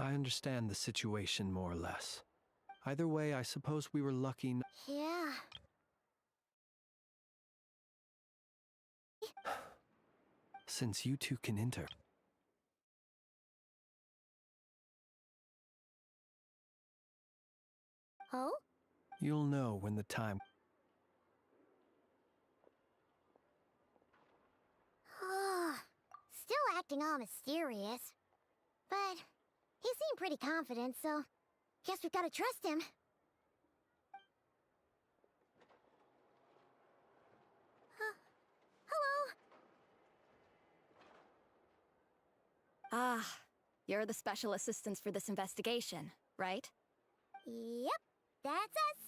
I understand the situation more or less. Either way, I suppose we were lucky. Yeah. Since you two can enter. Oh? You'll know when the time. Still acting all mysterious. But he seemed pretty confident, so guess we've got to trust him. Hello? Ah, you're the special assistants for this investigation, right? Yep, that's us.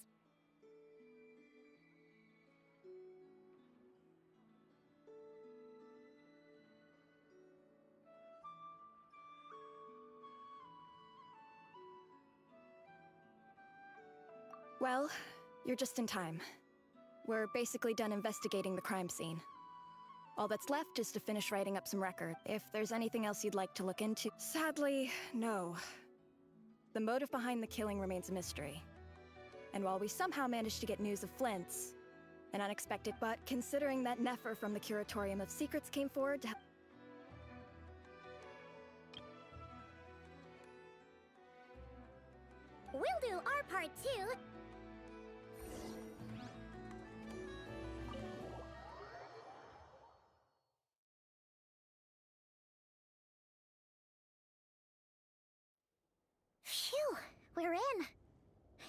Well, you're just in time. We're basically done investigating the crime scene. All that's left is to finish writing up some record. If there's anything else you'd like to look into... Sadly, no. The motive behind the killing remains a mystery. And while we somehow managed to get news of Flint's, an unexpected, but considering that Nefer from the Curatorium of Secrets came forward to... We'll do our part too. Phew, we're in.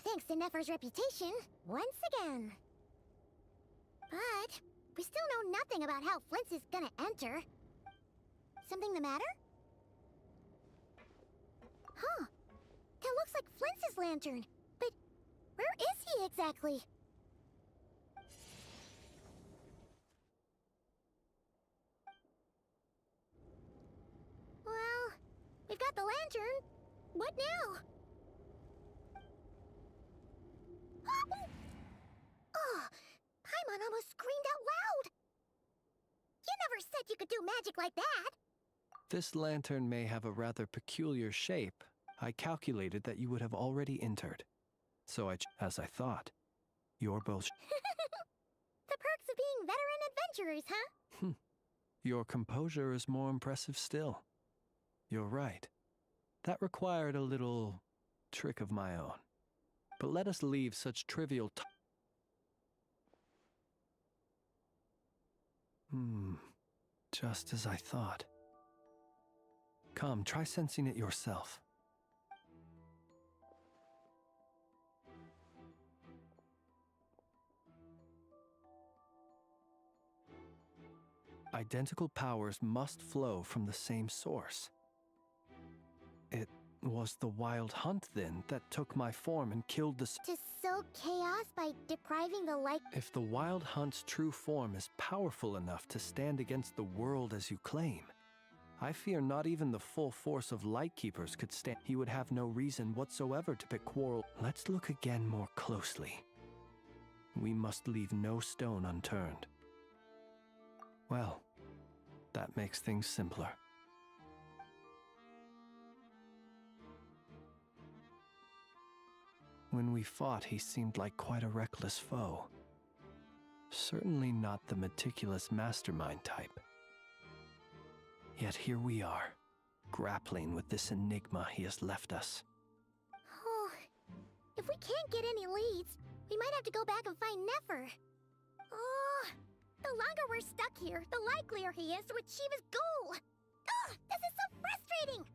Thanks to Nefer's reputation, once again. But we still know nothing about how Flint's is gonna enter. Something the matter? Huh. That looks like Flint's lantern. But where is he exactly? Well, we've got the lantern. What now? Oh, Paimon almost screamed out loud. You never said you could do magic like that. This lantern may have a rather peculiar shape. I calculated that you would have already entered. So as I thought. You're both... The perks of being veteran adventurers, huh? Your composure is more impressive still. You're right. That required a little trick of my own. But let us leave such trivial just as I thought. Come, try sensing it yourself. Identical powers must flow from the same source. It was the wild hunt, then, that took my form and killed the... To sow chaos by depriving the light... If the wild hunt's true form is powerful enough to stand against the world as you claim, I fear not even the full force of Lightkeepers could stand. He would have no reason whatsoever to pick quarrel. Let's look again more closely. We must leave no stone unturned. Well, that makes things simpler. When we fought, he seemed like quite a reckless foe. Certainly not the meticulous mastermind type. Yet here we are, grappling with this enigma he has left us. Oh, if we can't get any leads, we might have to go back and find Nefer. Oh, the longer we're stuck here, the likelier he is to achieve his goal. Oh, this is so frustrating!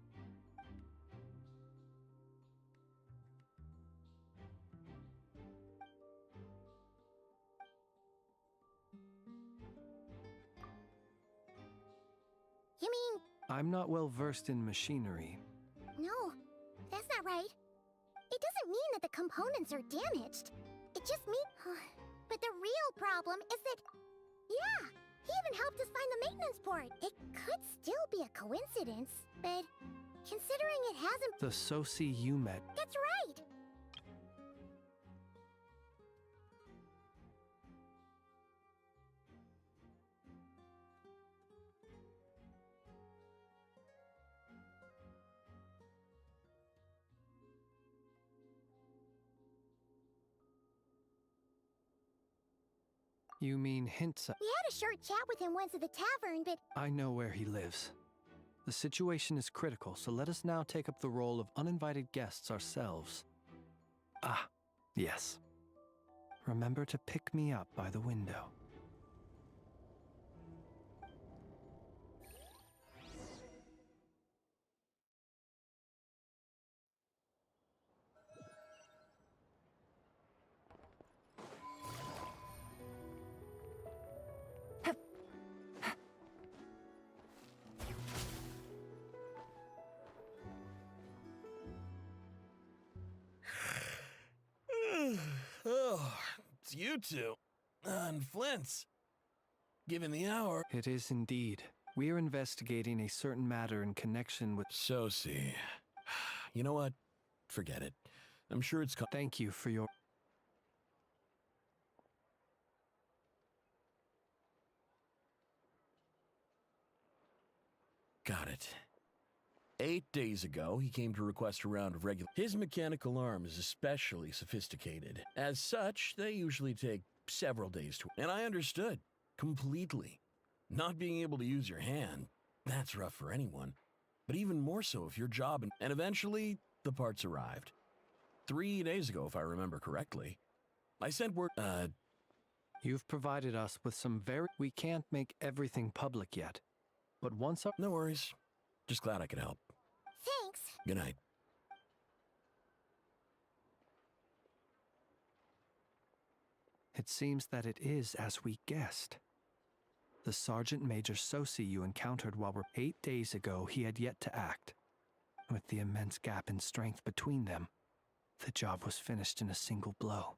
You mean... I'm not well versed in machinery. No, that's not right. It doesn't mean that the components are damaged. It just means... But the real problem is that... Yeah, he even helped us find the maintenance port. It could still be a coincidence, but considering it hasn't... The Soci you met. That's right! You mean hints? We had a short chat with him once at the tavern, but I know where he lives. The situation is critical, so let us now take up the role of uninvited guests ourselves. Ah, yes. Remember to pick me up by the window. Oh, it's you two. And Flint's. Given the hour. It is indeed. We are investigating a certain matter in connection with... So see. You know what? Forget it. I'm sure it's... Thank you for your... Got it. 8 days ago, he came to request a round of regular... His mechanical arm is especially sophisticated. As such, they usually take several days to... And I understood. Completely. Not being able to use your hand, that's rough for anyone. But even more so if your job... And eventually, the parts arrived. 3 days ago, if I remember correctly. I sent word... You've provided us with some very... We can't make everything public yet. But once our... No worries. Just glad I could help. thanks. Good night. It seems that it is as we guessed. The Sergeant Major Sosi you encountered while we're 8 days ago, he had yet to act. With the immense gap in strength between them, the job was finished in a single blow.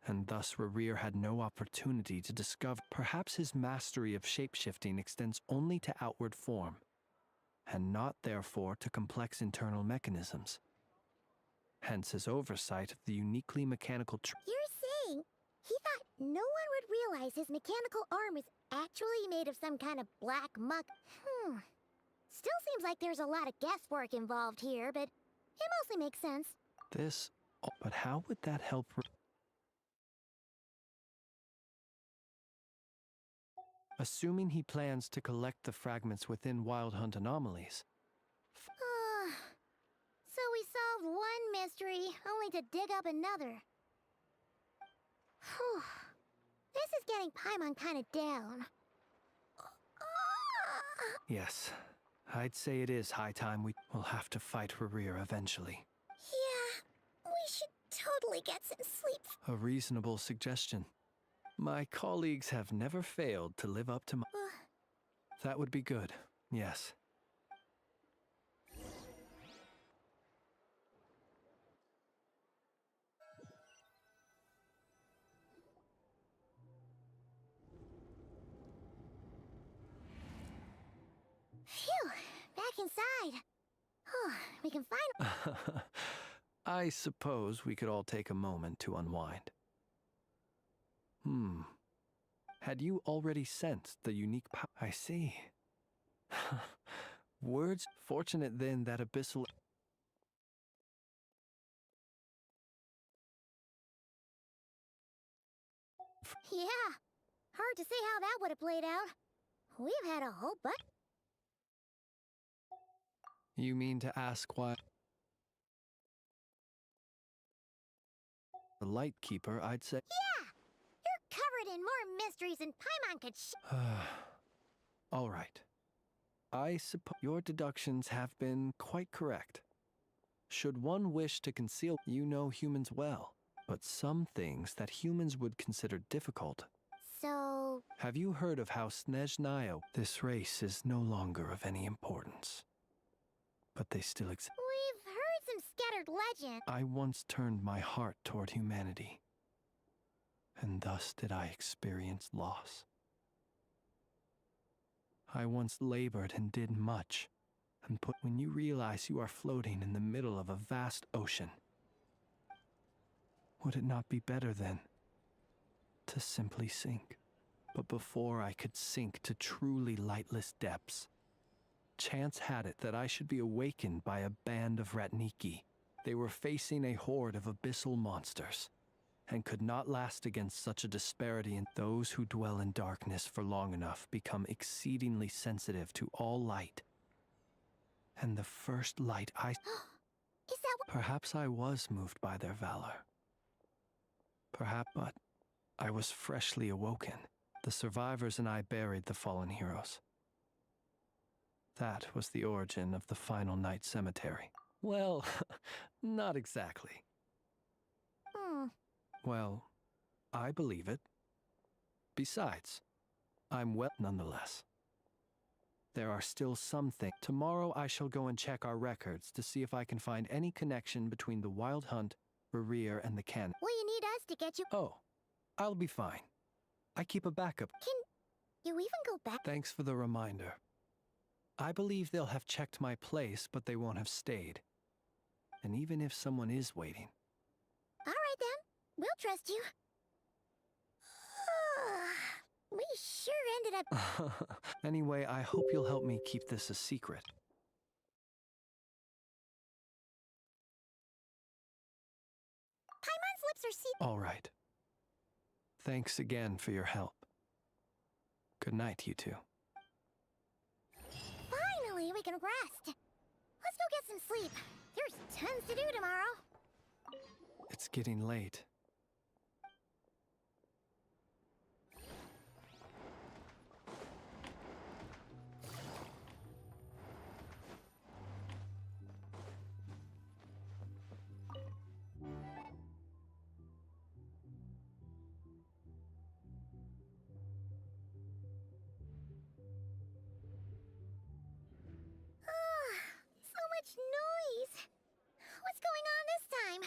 And thus Rerir had no opportunity to discover. Perhaps his mastery of shapeshifting extends only to outward form, and not therefore to complex internal mechanisms. Hence his oversight of the uniquely mechanical You're saying he thought no one would realize his mechanical arm is actually made of some kind of black muck? Still seems like there's a lot of guesswork involved here, but it mostly makes sense. This... But how would that help... Assuming he plans to collect the fragments within Wild Hunt anomalies. So we solved one mystery, only to dig up another. Whew. This is getting Paimon kind of down. Yes, I'd say it is high time we will have to fight Rerir eventually. Yeah, we should totally get some sleep. A reasonable suggestion. My colleagues have never failed to live up to my... That would be good, yes. Phew, back inside. We can find... I suppose we could all take a moment to unwind. Had you already sensed the unique power? I see. Words. Fortunate then that abyssal... Yeah, hard to say how that would have played out. We've had a whole bunch... You mean to ask why... The Lightkeeper, I'd say... Yeah! You're covered in more mysteries than Paimon could All right. I suppose your deductions have been quite correct. Should one wish to conceal, you know humans well, but some things that humans would consider difficult. So... Have you heard of how Snezhnaya? This race is no longer of any importance. But they still exist. We've heard some scattered legends. I once turned my heart toward humanity, and thus did I experience loss. I once labored and did much, and when you realize you are floating in the middle of a vast ocean, would it not be better then to simply sink? But before I could sink to truly lightless depths, chance had it that I should be awakened by a band of Ratniki. They were facing a horde of abyssal monsters, and could not last against such a disparity in those who dwell in darkness for long enough become exceedingly sensitive to all light. And the first light I... Is that what? Perhaps I was moved by their valor. Perhaps, but I was freshly awoken. The survivors and I buried the fallen heroes. That was the origin of the final night cemetery. Well, not exactly. Well, I believe it. Besides, I'm well nonetheless. There are still some things. Tomorrow I shall go and check our records to see if I can find any connection between the Wild Hunt, Rear, and the cannon. Will you need us to get you? Oh, I'll be fine. I keep a backup. Can you even go back? Thanks for the reminder. I believe they'll have checked my place, but they won't have stayed. And even if someone is waiting... All right then. We'll trust you. We sure ended up... Anyway, I hope you'll help me keep this a secret. Paimon's lips are sealed. All right. Thanks again for your help. Good night, you two. Finally, we can rest. Let's go get some sleep. There's tons to do tomorrow. It's getting late. So much noise. What's going on this time?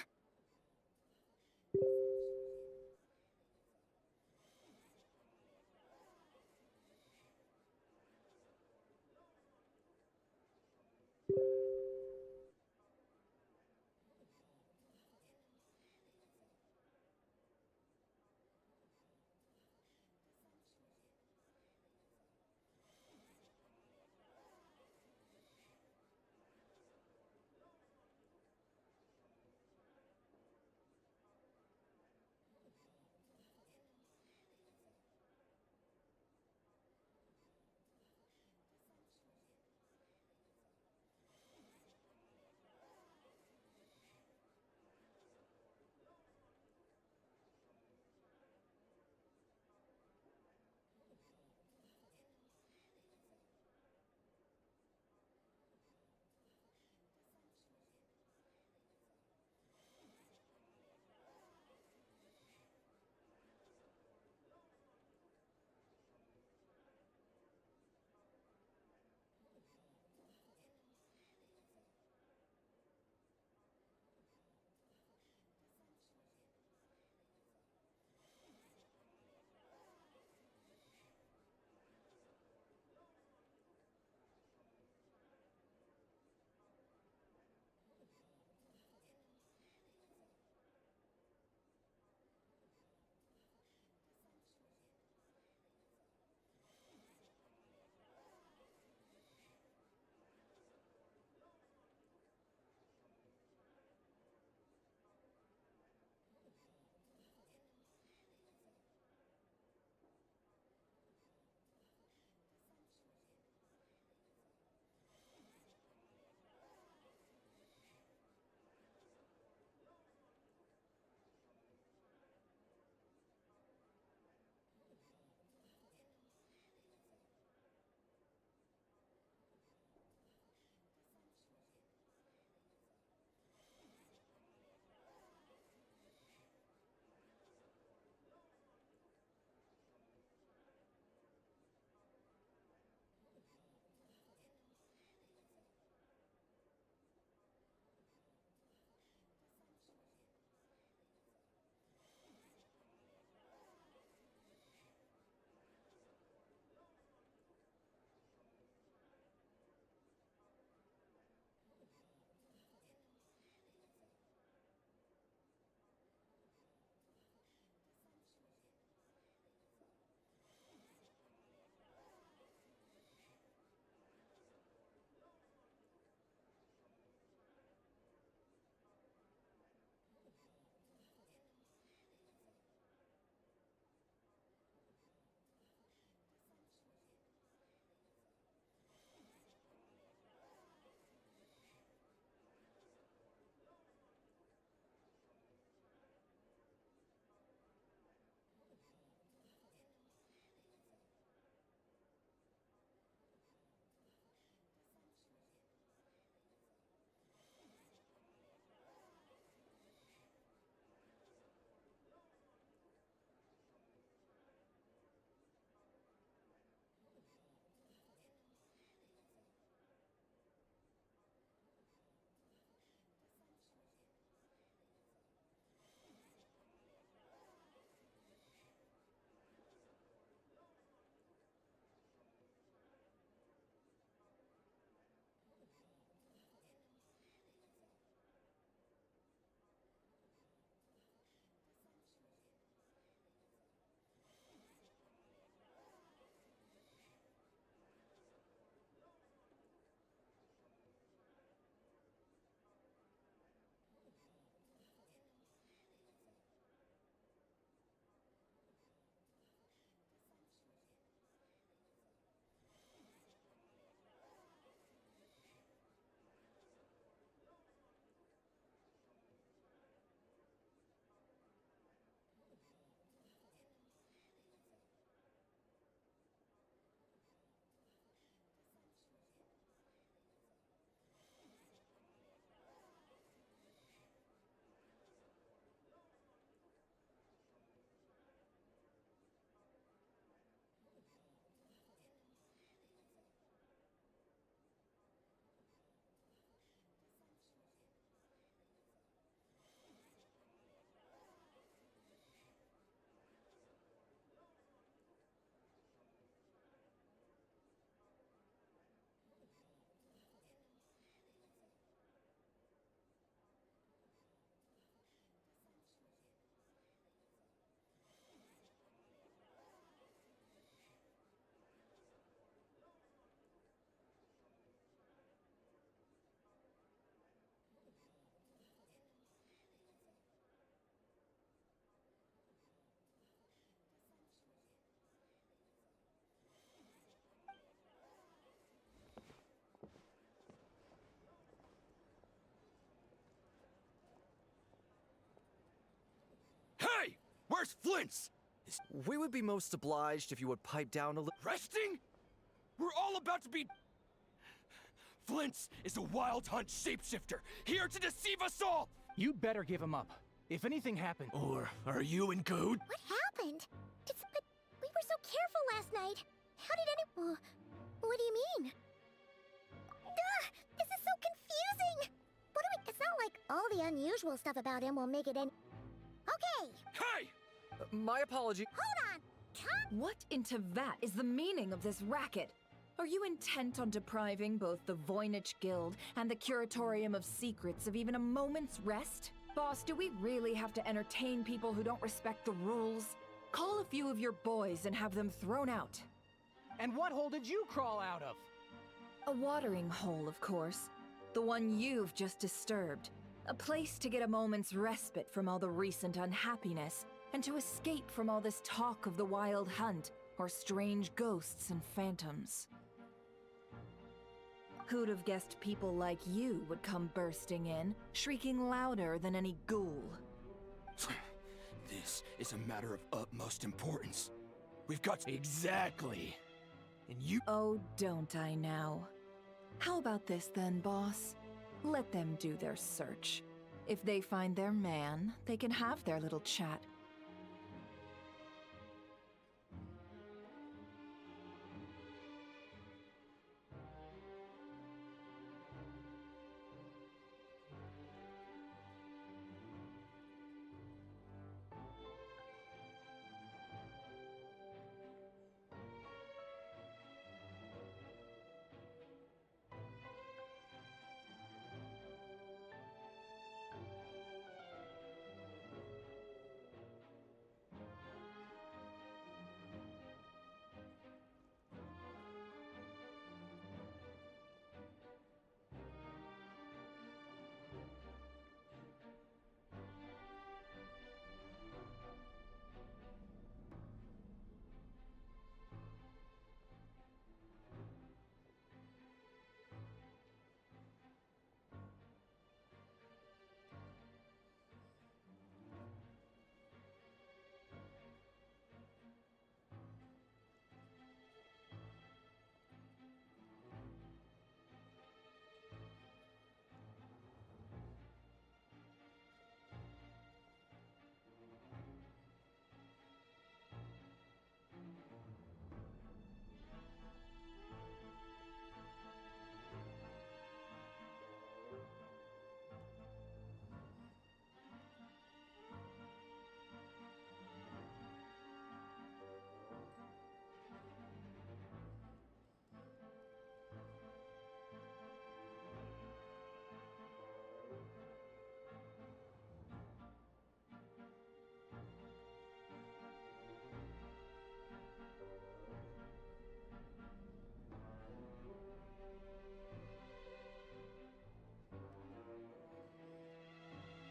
Where's Flints? We would be most obliged if you would pipe down a little. Resting? We're all about to be... Flints is a wild hunt shapeshifter, here to deceive us all! You better give him up. If anything happened... Or are you in cahoots? What happened? But we were so careful last night. How did any... what do you mean? Ugh, this is so confusing! What do we... It's not like all the unusual stuff about him will make it in... Okay! Hey! My apology. Hold on! Come... What in Tevat is the meaning of this racket? Are you intent on depriving both the Voynich Guild and the Curatorium of Secrets of even a moment's rest? Boss, do we really have to entertain people who don't respect the rules? Call a few of your boys and have them thrown out. And what hole did you crawl out of? A watering hole, of course. The one you've just disturbed. A place to get a moment's respite from all the recent unhappiness, and to escape from all this talk of the wild hunt, or strange ghosts and phantoms. Who'd have guessed people like you would come bursting in, shrieking louder than any ghoul? This is a matter of utmost importance. We've got to... Exactly. And you... Oh, don't I now? How about this then, boss? Let them do their search. If they find their man, they can have their little chat.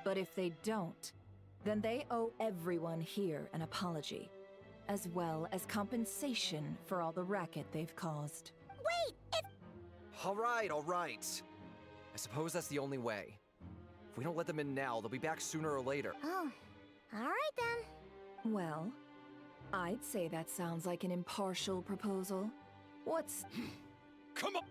But if they don't, then they owe everyone here an apology, as well as compensation for all the racket they've caused. Wait! It's... All right. I suppose that's the only way. If we don't let them in now, they'll be back sooner or later. Oh. Alright then. Well, I'd say that sounds like an impartial proposal. What's... Come on!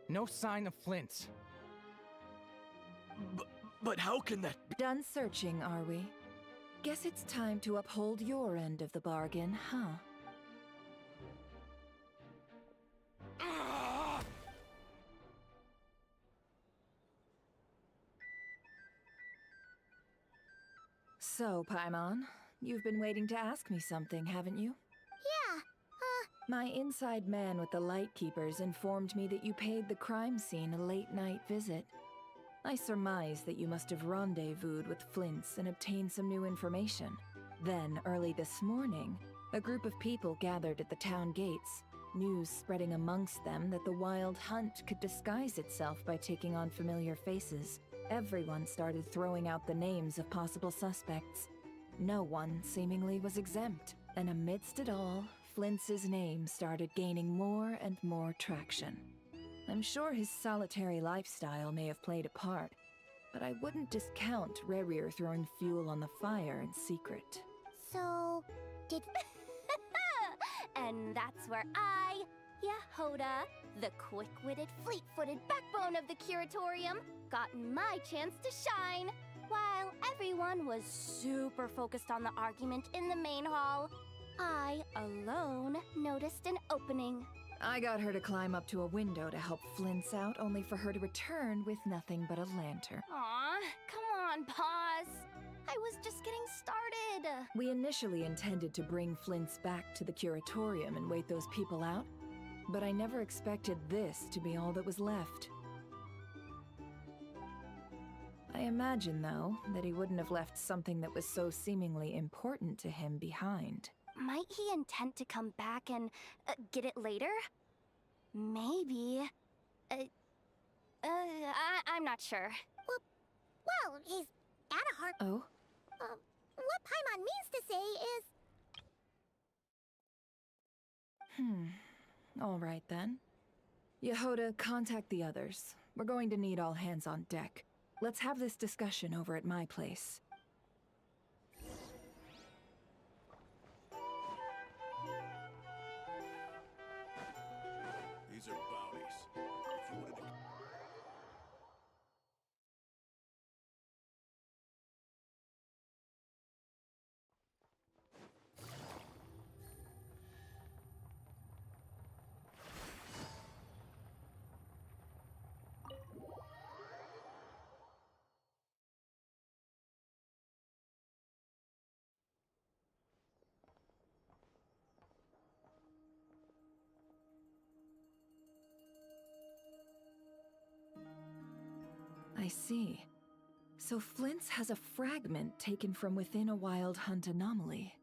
No sign of Flint's. But how can that be? Done searching, are we? Guess it's time to uphold your end of the bargain, huh? Ah! So, Paimon, you've been waiting to ask me something, haven't you? Yeah. My inside man with the Lightkeepers informed me that you paid the crime scene a late-night visit. I surmise that you must have rendezvoused with Flint's and obtained some new information. Then, early this morning, a group of people gathered at the town gates, news spreading amongst them that the wild hunt could disguise itself by taking on familiar faces. Everyone started throwing out the names of possible suspects. No one, seemingly, was exempt. And amidst it all, Flintz's name started gaining more and more traction. I'm sure his solitary lifestyle may have played a part, but I wouldn't discount Rerir throwing fuel on the fire in secret. So, did... And that's where I, Yehoda, the quick-witted, fleet-footed backbone of the Curatorium, got my chance to shine. While everyone was super focused on the argument in the main hall, I alone noticed an opening. I got her to climb up to a window to help Flintz out, only for her to return with nothing but a lantern. Aw, come on, pause. I was just getting started. We initially intended to bring Flintz back to the Curatorium and wait those people out, but I never expected this to be all that was left. I imagine, though, that he wouldn't have left something that was so seemingly important to him behind. Might he intend to come back and get it later? Maybe. I'm not sure. Well, he's at a heart... Oh? What Paimon means to say is... All right then. Yehoda, contact the others. We're going to need all hands on deck. Let's have this discussion over at my place. These are bounties. If you wanted to... I see. So Flint's has a fragment taken from within a wild hunt anomaly.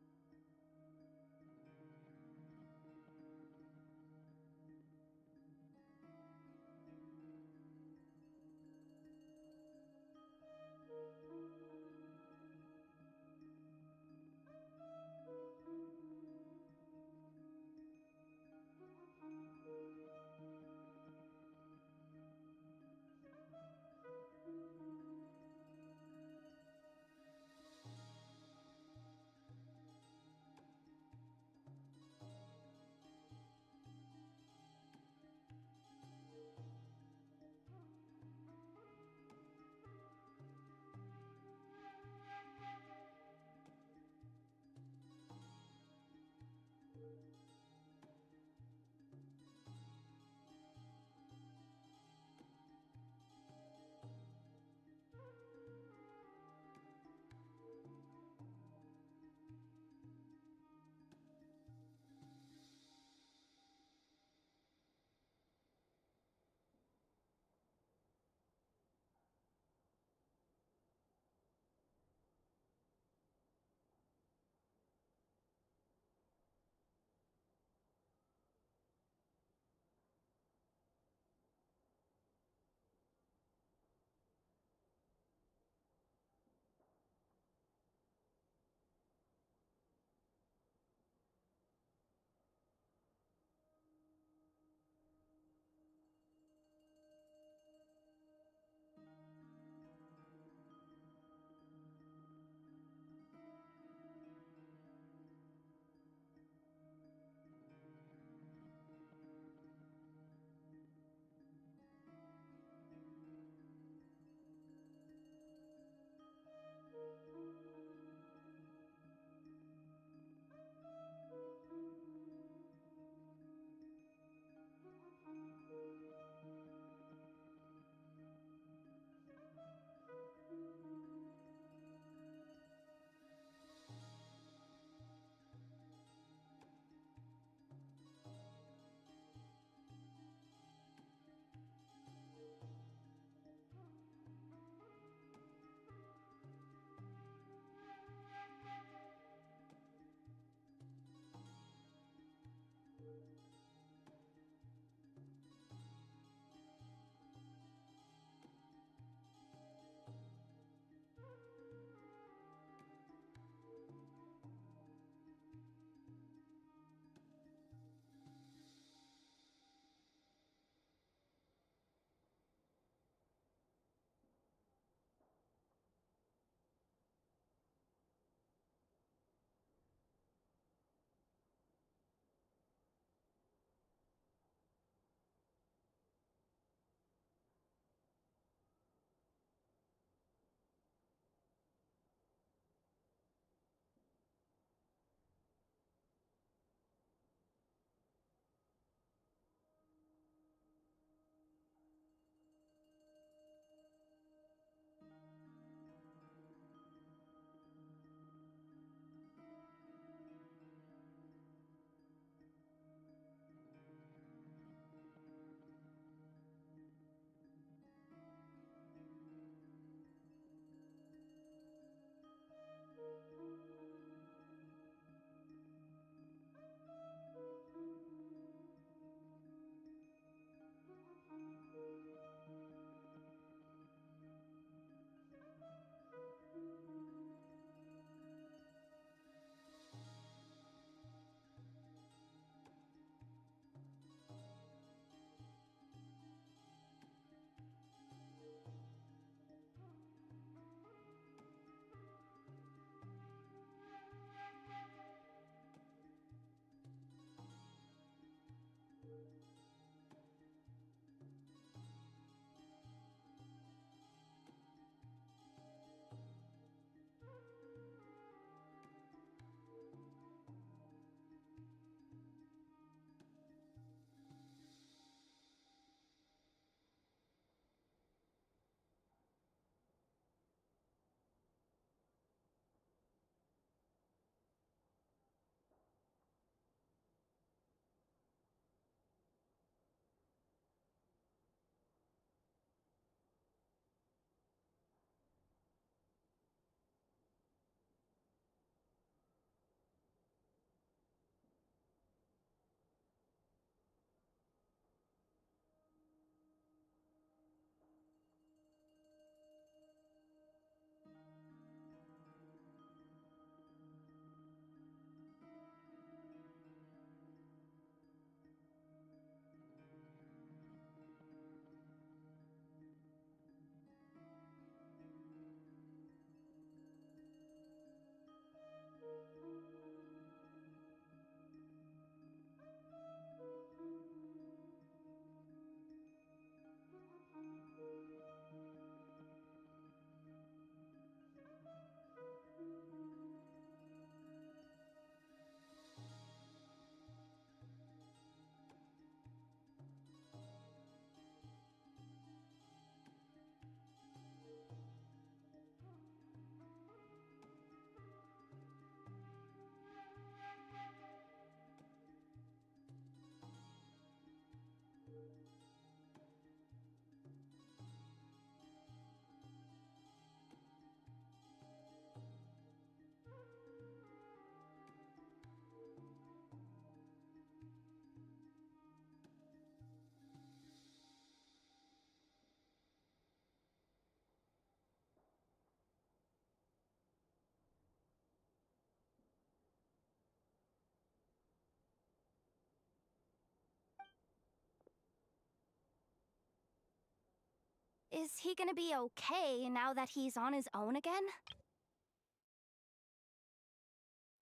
Is he gonna be okay now that he's on his own again?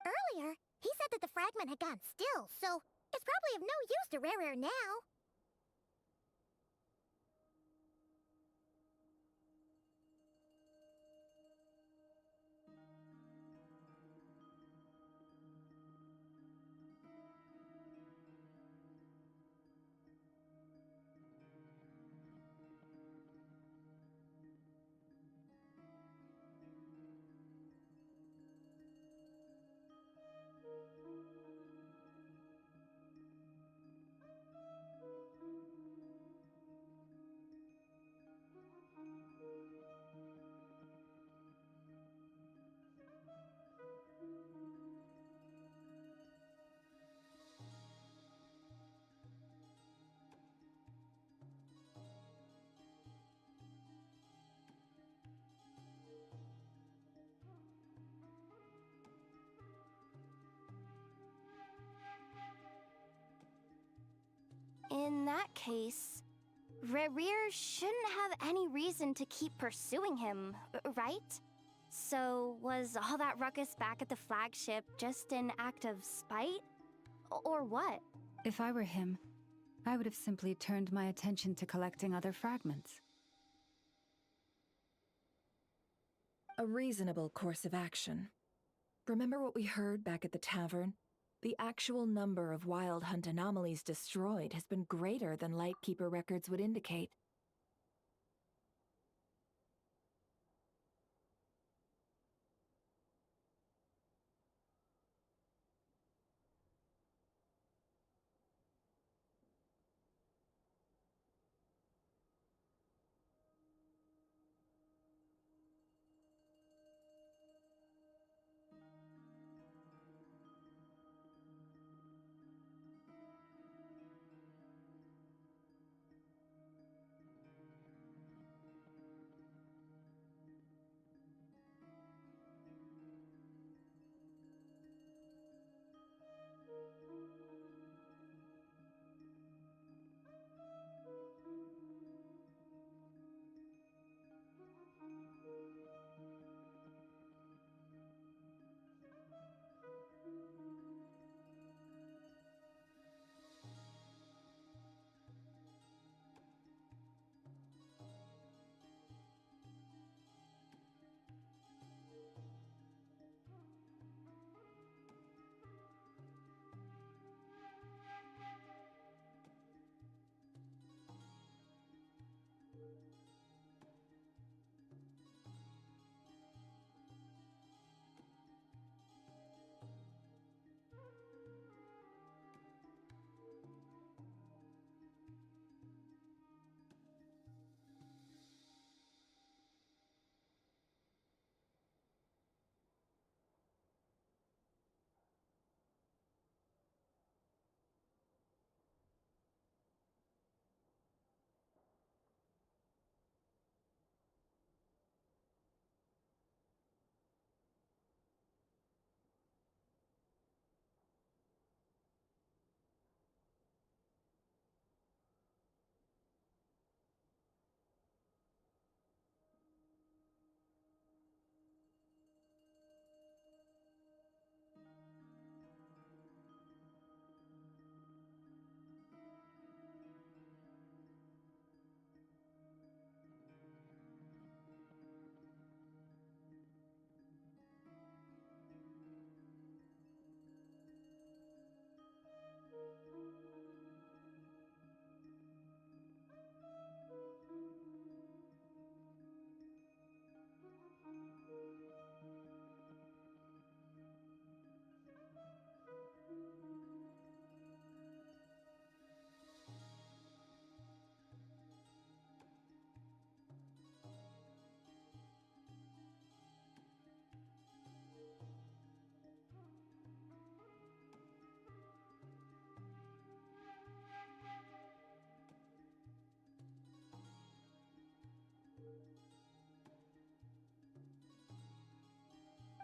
Earlier, he said that the fragment had gone still, so it's probably of no use to Rare now. In that case, Rare shouldn't have any reason to keep pursuing him, right? So, was all that ruckus back at the flagship just an act of spite? Or what? If I were him, I would have simply turned my attention to collecting other fragments. A reasonable course of action. Remember what we heard back at the tavern? The actual number of Wild Hunt anomalies destroyed has been greater than Lightkeeper records would indicate.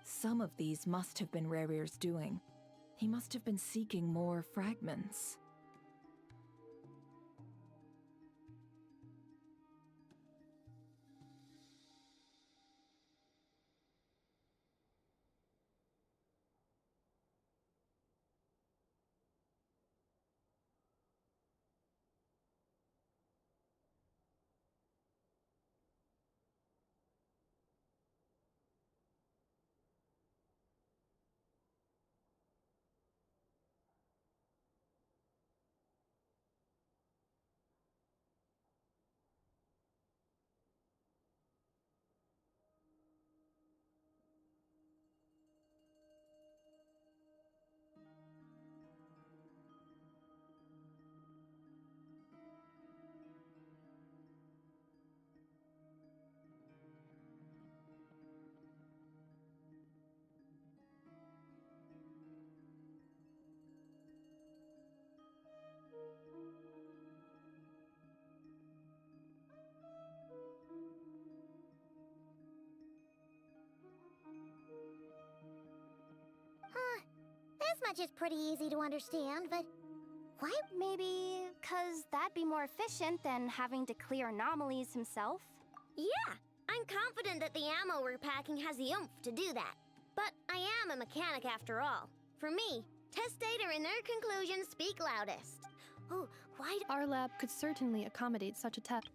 Some of these must have been Rare's doing. He must have been seeking more fragments. branch is pretty easy to understand, but why? Maybe because that'd be more efficient than having to clear anomalies himself. Yeah, I'm confident that the ammo we're packing has the oomph to do that. But I am a mechanic after all. For me, test data and their conclusions speak loudest. Oh, Our lab could certainly accommodate such a test.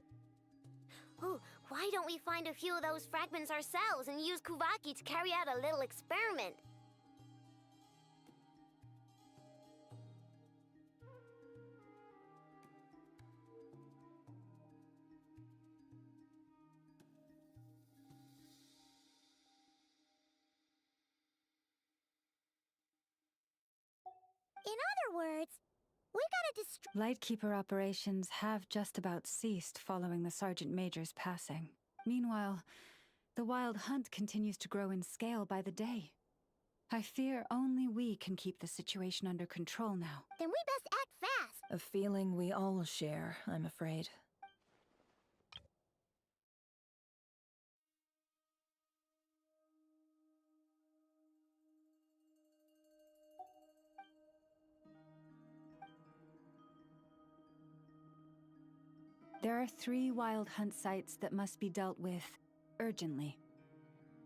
Why don't we find a few of those fragments ourselves and use Kuvaki to carry out a little experiment? In other words, we gotta destroy. Lightkeeper operations have just about ceased following the Sergeant Major's passing. Meanwhile, the wild hunt continues to grow in scale by the day. I fear only we can keep the situation under control now. Then we best act fast. A feeling we all share, I'm afraid. There are 3 wild hunt sites that must be dealt with urgently.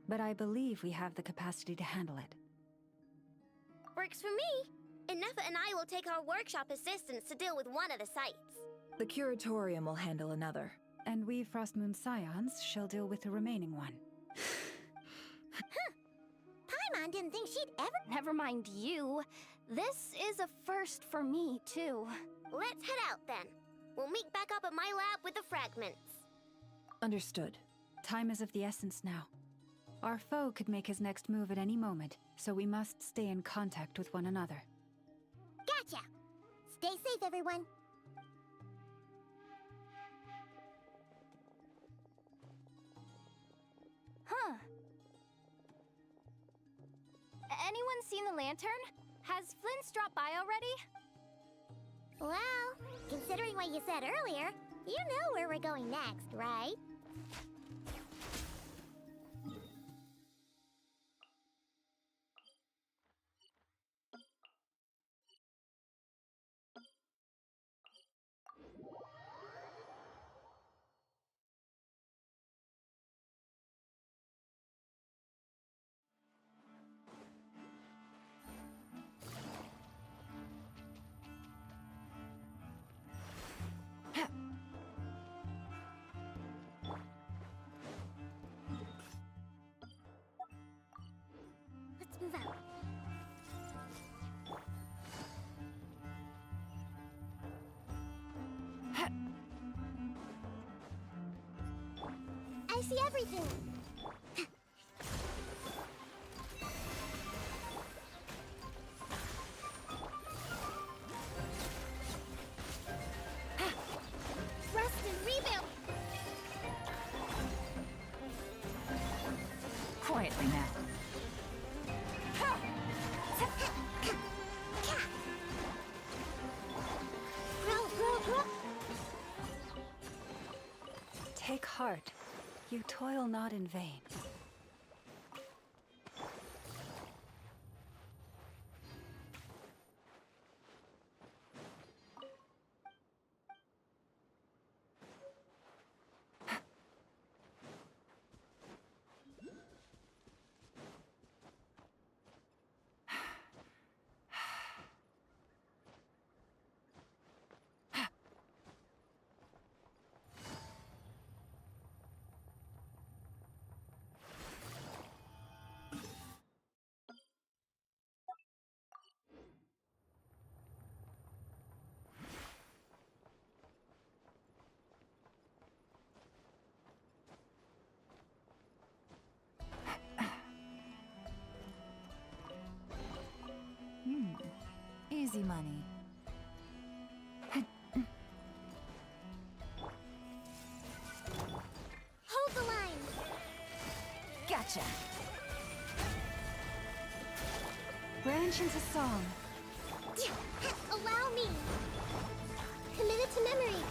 But I believe we have the capacity to handle it. Works for me. And Nefa and I will take our workshop assistants to deal with one of the sites. The curatorium will handle another. And we Frostmoon Scions shall deal with the remaining one. Paimon didn't think she'd ever... Never mind you. This is a first for me, too. Let's head out then. We'll meet back up at my lab with the fragments. Understood. Time is of the essence now. Our foe could make his next move at any moment, so we must stay in contact with one another. Gotcha! Stay safe, everyone. Huh. Anyone seen the lantern? Has Flint's dropped by already? Well, considering what you said earlier, you know where we're going next, right? Let's move out. I see everything. Rest and rebuild. Quietly now. Take heart. You toil not in vain. Easy money. Hold the line. Gotcha. Branch into song. Allow me. Committed to memory.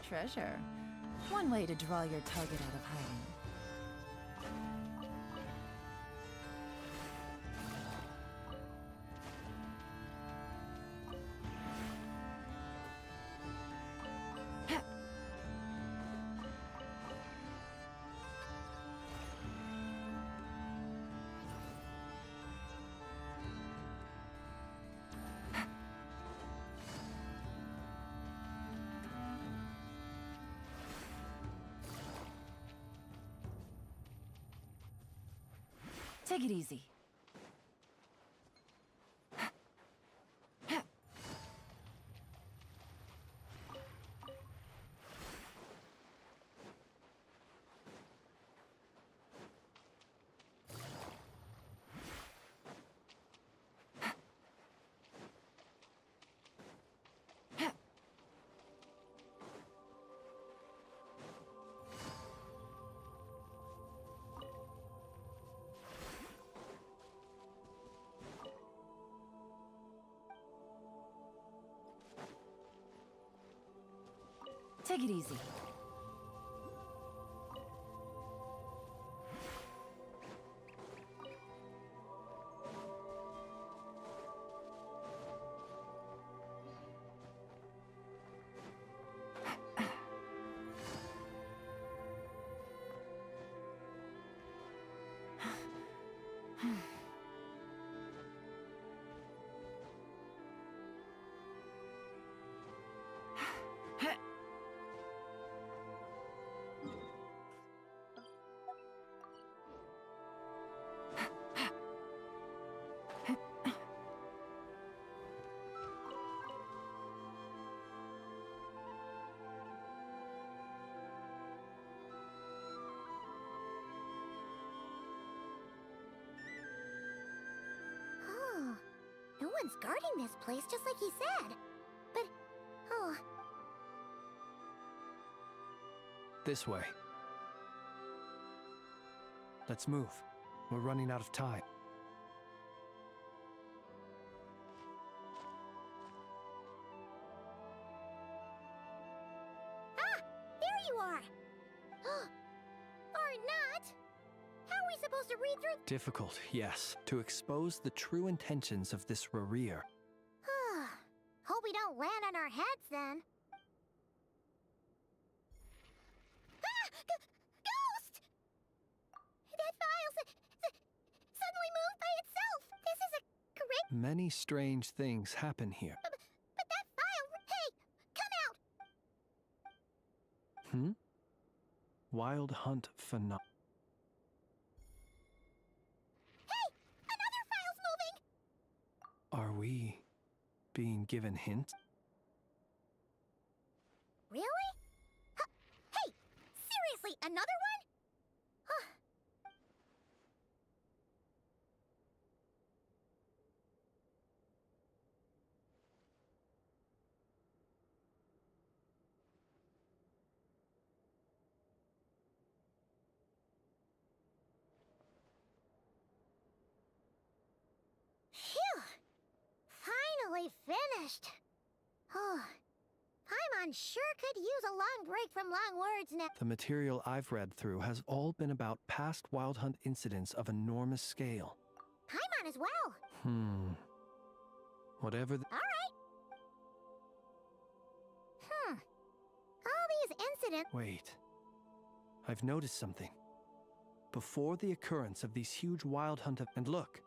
Treasure. One way to draw your target out of hiding. Take it easy. Take it easy. Oh, no one's guarding this place, just like he said. But, oh, This way. Let's move. We're running out of time. ah, there you are. Or not. How are we supposed to read through? Difficult, yes, to expose the true intentions of this Rarir. Hope we don't land on our heads then. Ghost! That file suddenly moved by itself. This is a great. Many strange things happen here. But that file. Hey, come out. Wild Hunt Phenom. Hey, another file's moving. Are we being given hints? Really? Hey, seriously, another one? Phew! Finally finished. Oh, Paimon sure could use a long break from long words now. The material I've read through has all been about past Wild Hunt incidents of enormous scale. Paimon as well. Whatever All right. All these incidents. Wait. I've noticed something. Before the occurrence of these huge Wild Hunt and look.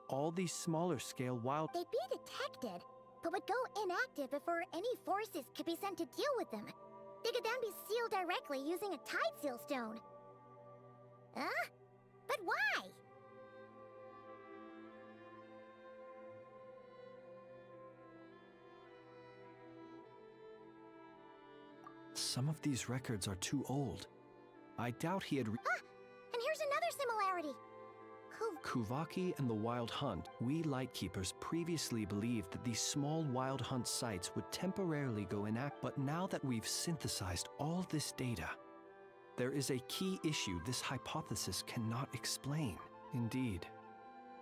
All these smaller scale wild... They'd be detected, but would go inactive before any forces could be sent to deal with them. They could then be sealed directly using a tide seal stone. Huh? But why? Some of these records are too old. I doubt he had... And here's another similarity. Kuvaki and the Wild Hunt, we Lightkeepers previously believed that these small Wild Hunt sites would temporarily go inactive, but now that we've synthesized all this data, there is a key issue this hypothesis cannot explain. Indeed.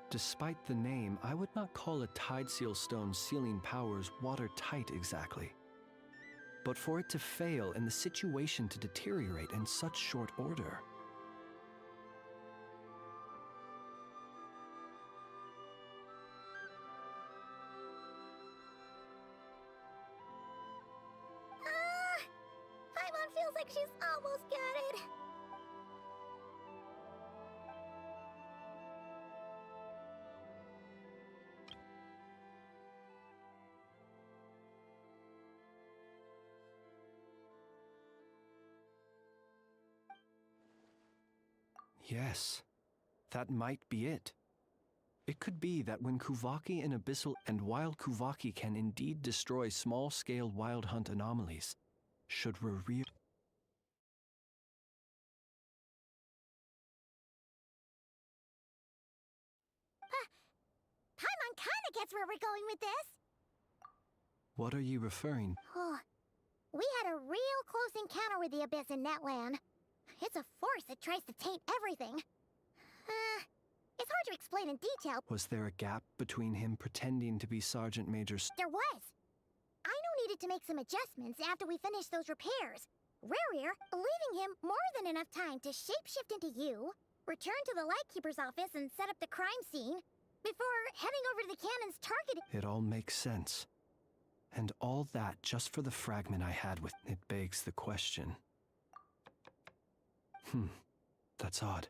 Despite the name, I would not call a Tide Seal Stone sealing powers watertight exactly. but for it to fail and the situation to deteriorate in such short order. Paimon feels like she's almost got it. Yes, that might be it. It could be that when Kuvaki and Abyssal and while Kuvaki can indeed destroy small-scale wild hunt anomalies, should Rerir... Paimon kinda gets where we're going with this. What are you referring? We had a real close encounter with the Abyss in Netland. It's a force that tries to taint everything. It's hard to explain in detail. Was there a gap between him pretending to be Sergeant Major There was. Aino needed to make some adjustments after we finished those repairs. Rerir, leaving him more than enough time to shapeshift into you, return to the Lightkeeper's office and set up the crime scene, before heading over to the cannon's target. It all makes sense. And all that just for the fragment I had with... It begs the question. That's odd.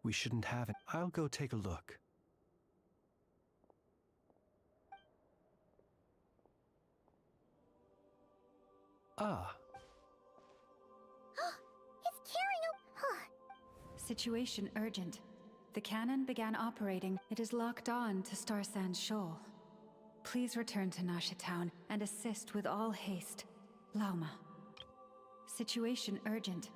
We shouldn't have it. I'll go take a look. Ah. It's carrying a... Situation urgent. The cannon began operating. It is locked on to Star Sand Shoal. Please return to Nasha Town and assist with all haste. Lauma. Situation urgent.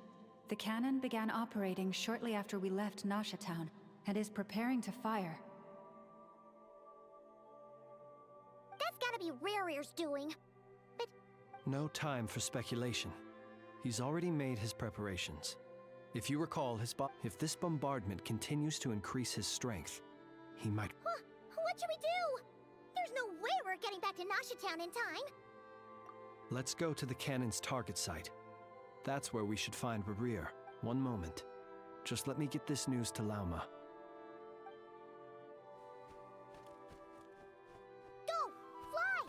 The cannon began operating shortly after we left Nasha Town and is preparing to fire. That's gotta be Rerir's doing. But... No time for speculation. He's already made his preparations. If you recall, if this bombardment continues to increase his strength, he might... What should we do? There's no way we're getting back to Nasha Town in time. Let's go to the cannon's target site. That's where we should find Rerir. One moment. Just let me get this news to Lauma. Go! Fly!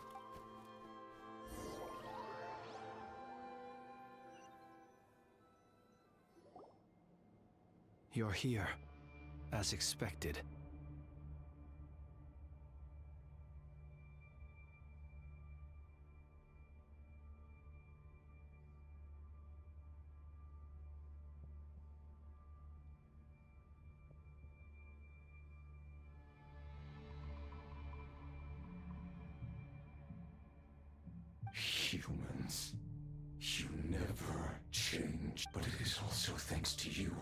You're here, as expected. Humans, you never change. But it is also thanks to you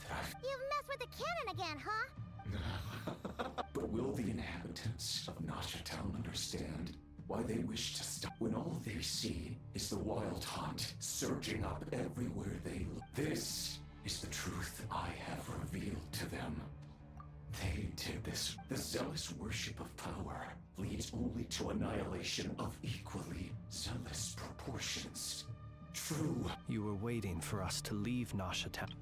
that I've... You've messed with the cannon again, huh? But will the inhabitants of Nasha Town understand why they wish to stop when all they see is the wild hunt surging up everywhere they look? This is the truth I have revealed to them. They did this. The zealous worship of power leads only to annihilation of equally zealous proportions. True. You were waiting for us to leave Nasha Town.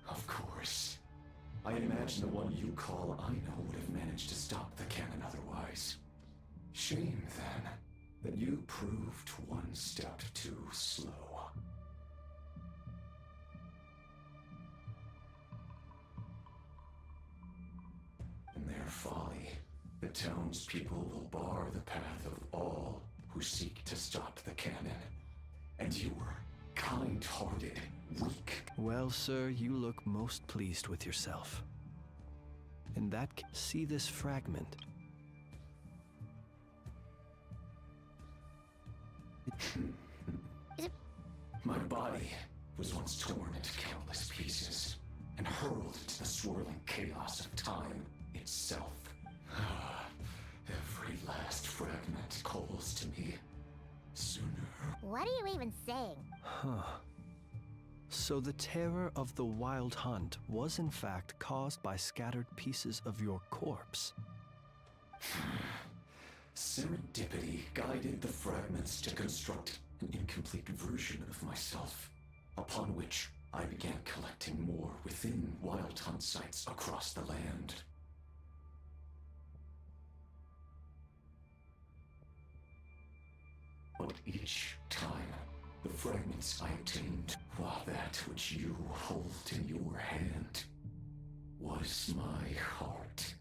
Of course. I imagine the one you call Aino would have managed to stop the cannon otherwise. Shame, then, that you proved one step too slow. In their folly, the townspeople will bar the path of all who seek to stop the cannon. And you were kind-hearted, weak. Well, sir, you look most pleased with yourself. In that case, see this fragment. My body was once torn into countless pieces and hurled into the swirling chaos of time itself. Every last fragment calls to me. Sooner. What are you even saying? So the terror of the wild hunt was in fact caused by scattered pieces of your corpse. Serendipity guided the fragments to construct an incomplete version of myself, upon which I began collecting more within wild hunt sites across the land. But each time, the fragments I obtained, while that which you hold in your hand was my heart.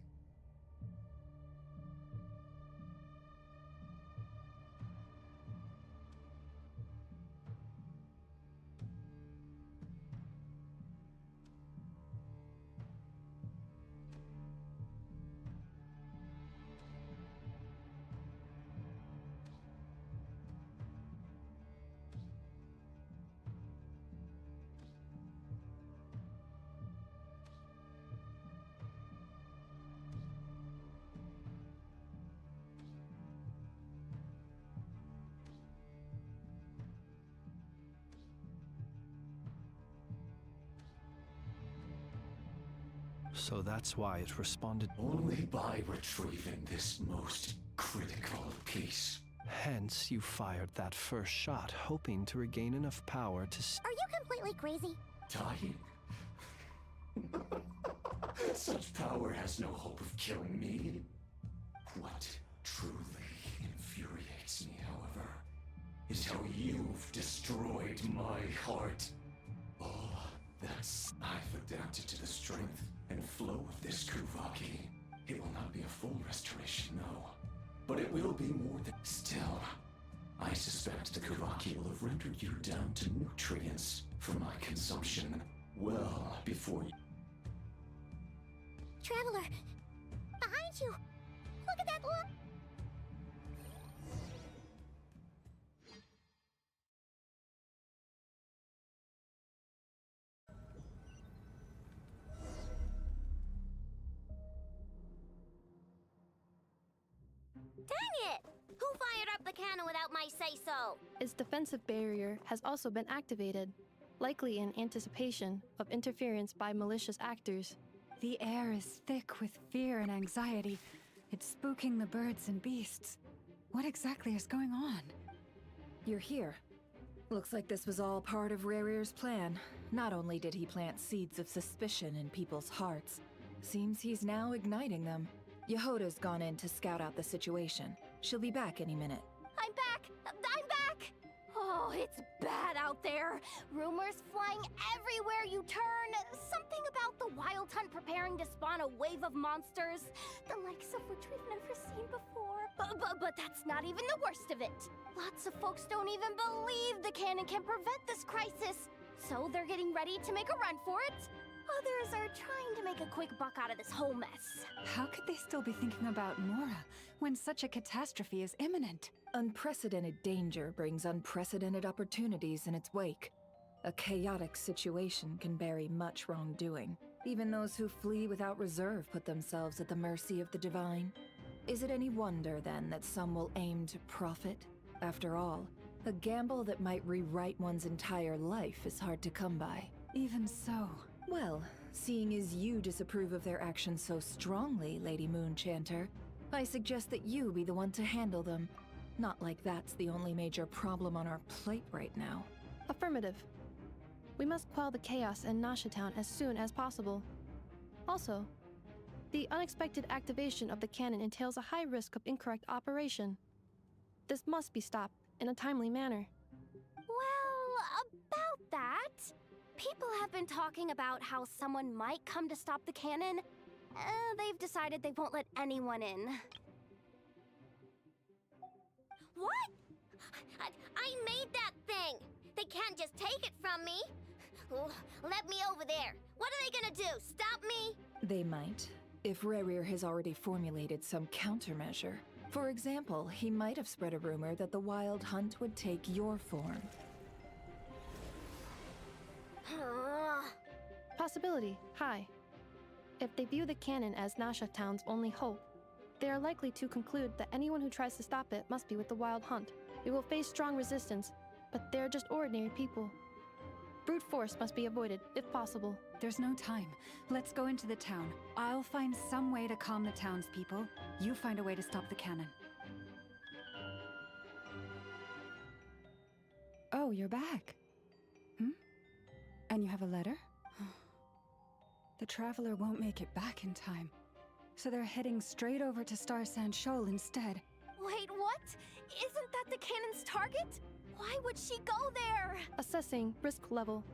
So that's why it responded. Only by retrieving this most critical piece. Hence, you fired that first shot, hoping to regain enough power to Are you completely crazy? Dying? Such power has no hope of killing me. What truly infuriates me, however, is how you've destroyed my heart. I've adapted to the strength and flow of this Kuvaki. It will not be a full restoration, no. But it will be more than... Still, I suspect the Kuvaki will have rendered you down to nutrients for my consumption well before you... Traveler! Behind you! Look at that look! Dang it! Who fired up the cannon without my say-so? Its defensive barrier has also been activated, likely in anticipation of interference by malicious actors. The air is thick with fear and anxiety. It's spooking the birds and beasts. What exactly is going on? You're here. Looks like this was all part of Rarir's plan. Not only did he plant seeds of suspicion in people's hearts, seems he's now igniting them. Yehoda's gone in to scout out the situation. She'll be back any minute. I'm back! I'm back! Oh, it's bad out there. Rumors flying everywhere you turn. Something about the wild hunt preparing to spawn a wave of monsters, the likes of which we've never seen before. But that's not even the worst of it. Lots of folks don't even believe the cannon can prevent this crisis. So they're getting ready to make a run for it. Others are trying to make a quick buck out of this whole mess. How could they still be thinking about Nora when such a catastrophe is imminent? Unprecedented danger brings unprecedented opportunities in its wake. A chaotic situation can bury much wrongdoing. Even those who flee without reserve put themselves at the mercy of the divine. Is it any wonder, then, that some will aim to profit? After all, a gamble that might rewrite one's entire life is hard to come by. Even so... Well, seeing as you disapprove of their actions so strongly, Lady Moonchanter, I suggest that you be the one to handle them. Not like that's the only major problem on our plate right now. Affirmative. We must quell the chaos in Nasha Town as soon as possible. Also, the unexpected activation of the cannon entails a high risk of incorrect operation. This must be stopped in a timely manner. Well, about that... People have been talking about how someone might come to stop the cannon. They've decided they won't let anyone in. What? I made that thing! They can't just take it from me! Let me over there! What are they gonna do, stop me? They might, if Rarir has already formulated some countermeasure. For example, he might have spread a rumor that the wild hunt would take your form. Possibility high. If they view the cannon as Nasha Town's only hope, they are likely to conclude that anyone who tries to stop it must be with the wild hunt. We will face strong resistance, but they're just ordinary people. Brute force must be avoided, if possible. There's no time. Let's go into the town. I'll find some way to calm the townspeople. You find a way to stop the cannon. Oh, you're back. And you have a letter? The Traveler won't make it back in time. So they're heading straight over to Star Sand Shoal instead. Wait, what? Isn't that the cannon's target? Why would she go there? Assessing risk level.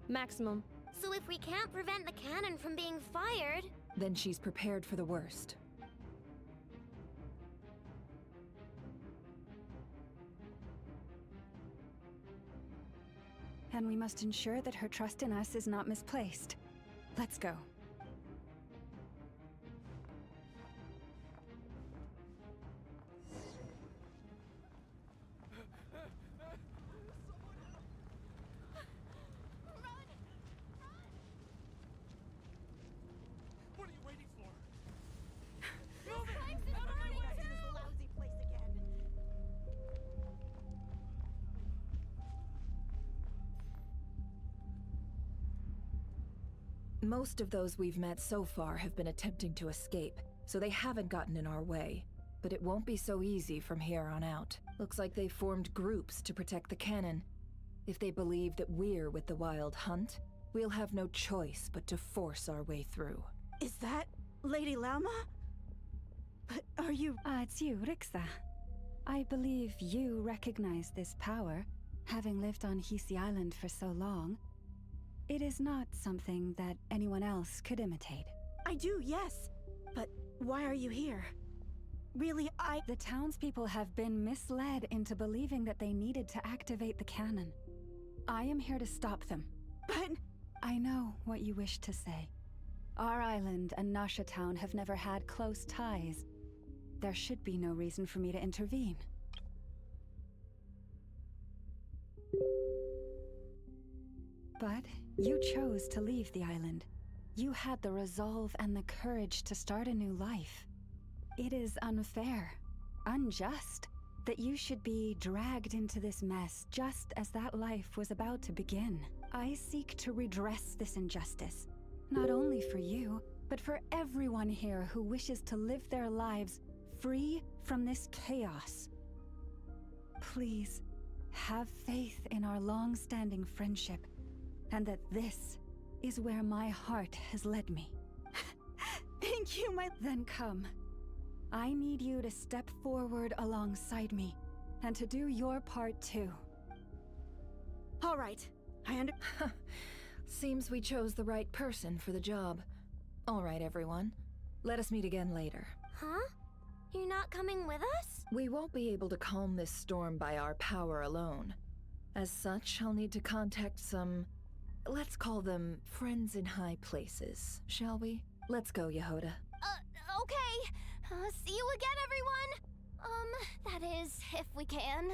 Maximum. So if we can't prevent the cannon from being fired... Then she's prepared for the worst. And we must ensure that her trust in us is not misplaced. Let's go. What are you waiting for? Most of those we've met so far have been attempting to escape, so they haven't gotten in our way. But it won't be so easy from here on out. Looks like they formed groups to protect the cannon. If they believe that we're with the Wild Hunt, we'll have no choice but to force our way through. Is that Lady Lauma? But are you... It's you, Rixa. I believe you recognize this power, having lived on Hisi Island for so long. It is not something that anyone else could imitate. I do, yes. But why are you here? Really, The townspeople have been misled into believing that they needed to activate the cannon. I am here to stop them. But... I know what you wish to say. Our island and Nasha Town have never had close ties. There should be no reason for me to intervene. But you chose to leave the island. You had the resolve and the courage to start a new life. It is unfair, unjust, that you should be dragged into this mess just as that life was about to begin. I seek to redress this injustice, not only for you, but for everyone here who wishes to live their lives free from this chaos. Please, have faith in our long-standing friendship, and that this is where my heart has led me. Thank you, my... Then come. I need you to step forward alongside me, and to do your part too. All right, Seems we chose the right person for the job. All right, everyone. Let us meet again later. Huh? You're not coming with us? We won't be able to calm this storm by our power alone. As such, I'll need to contact some... let's call them friends in high places, shall we? Let's go, Yehoda. Okay. See you again, everyone! That is, if we can.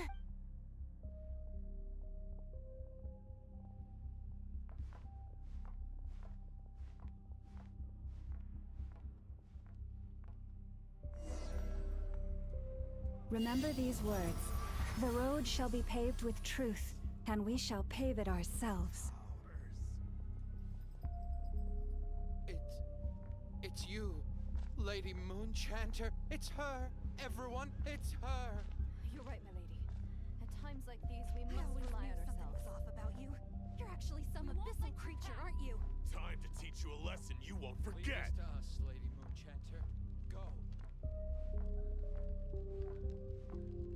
Remember these words. The road shall be paved with truth, and we shall pave it ourselves. It's you, Lady Moonchanter. It's her. Everyone, it's her. You're right, my lady. At times like these, we must rely on ourselves. off about you. You're actually some abyssal creature, aren't you? Time to teach you a lesson you won't Leave forget. this to us, Lady Moonchanter. Go.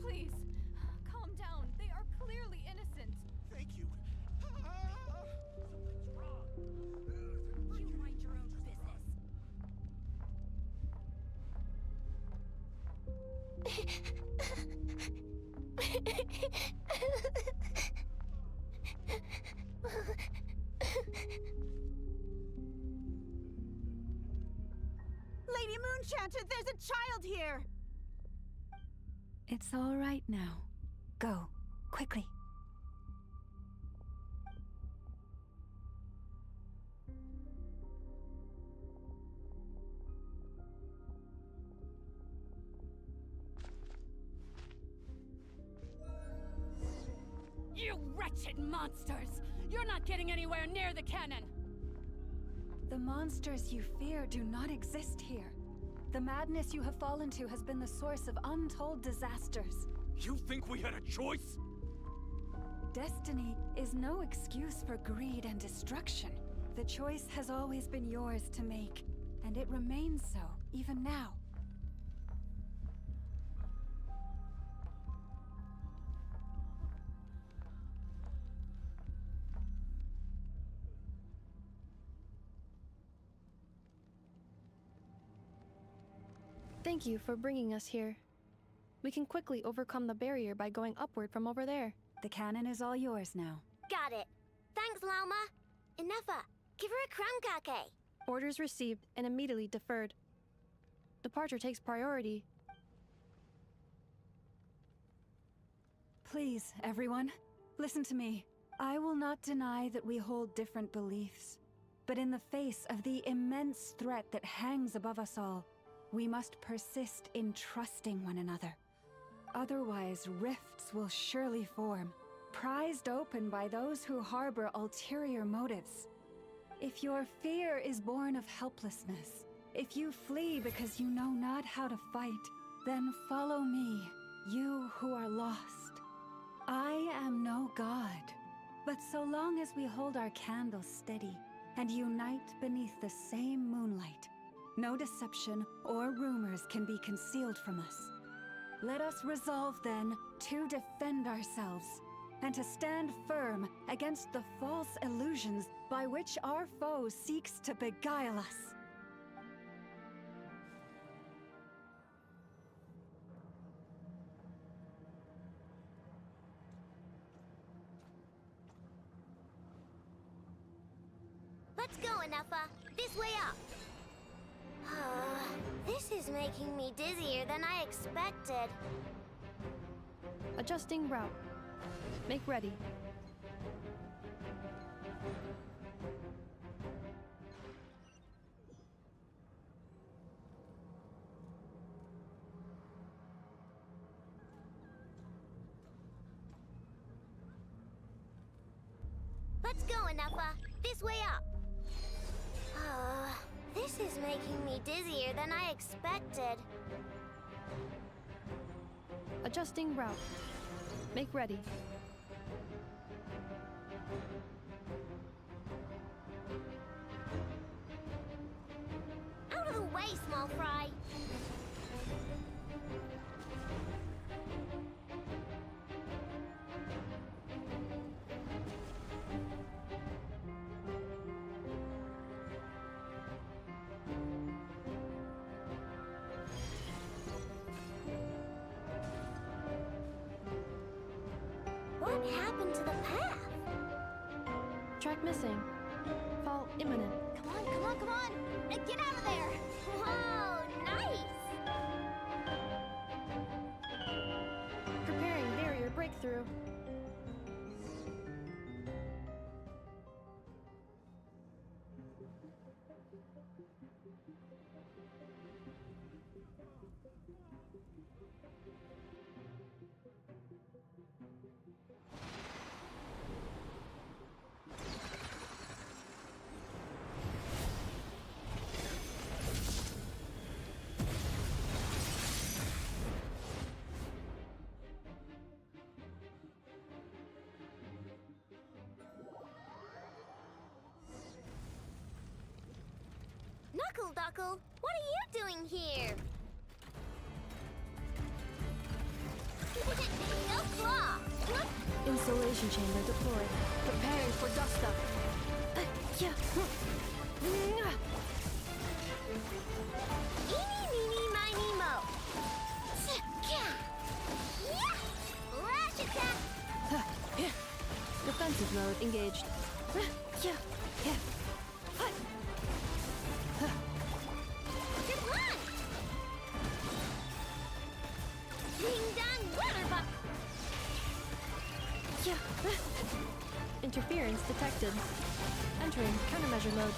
Please, calm down. They are clearly innocent. Thank you. Something's wrong. You mind your own business. Lady Moonchanter, there's a child here! It's all right now. Go, quickly. You wretched monsters! You're not getting anywhere near the cannon! The monsters you fear do not exist here. The madness you have fallen to has been the source of untold disasters. You think we had a choice? Destiny is no excuse for greed and destruction. The choice has always been yours to make, and it remains so, even now. Thank you for bringing us here. We can quickly overcome the barrier by going upward from over there. The cannon is all yours now. Got it. Thanks, Lauma. Inefa, give her a crumb cake. Orders received and immediately deferred. Departure takes priority. Please, everyone, listen to me. I will not deny that we hold different beliefs. But in the face of the immense threat that hangs above us all, we must persist in trusting one another. Otherwise, rifts will surely form, prized open by those who harbor ulterior motives. If your fear is born of helplessness, if you flee because you know not how to fight, then follow me, you who are lost. I am no god, but so long as we hold our candles steady and unite beneath the same moonlight, no deception or rumors can be concealed from us. Let us resolve then to defend ourselves and to stand firm against the false illusions by which our foe seeks to beguile us. Let's go, Inefa. This way up. This is making me dizzier than I expected. Adjusting route. Make ready. Let's go, Inefa. This way up. This is making me dizzier than I expected. Adjusting route. Make ready. Out of the way, small fry. What happened to the path? Track missing. Fall imminent. Come on, come on, come on! Get out of there! Whoa, nice! Preparing barrier breakthrough. Knuckle Duckle, what are you doing here? No claw! Insulation chamber deployed. Preparing for dust up. Eeny, meeny, miny, mo. Lash attack! Defensive mode engaged. Good one! Ding dong, water buck! Interference detected. Entering countermeasure mode.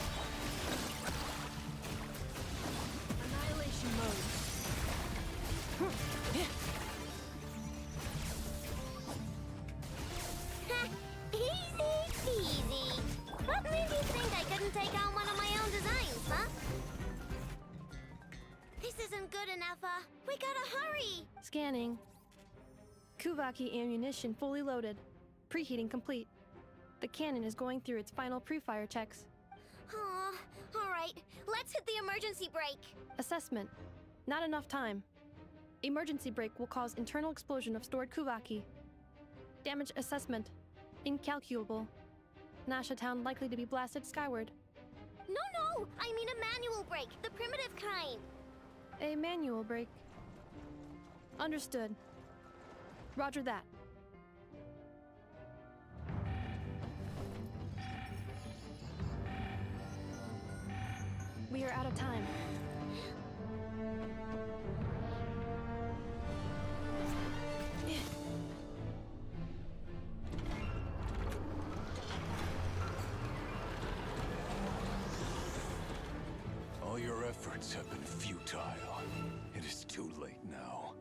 Annihilation mode. Easy peasy! good enough, we gotta hurry! Scanning. Kuvaki ammunition fully loaded. Preheating complete. The cannon is going through its final pre-fire checks. Aw, alright, let's hit the emergency brake! Assessment. Not enough time. Emergency brake will cause internal explosion of stored Kuvaki. Damage assessment. Incalculable. Nasha Town likely to be blasted skyward. No! I mean a manual brake, the primitive kind! A manual brake. Understood. Roger that. We are out of time. All your efforts have been futile. It is too late now.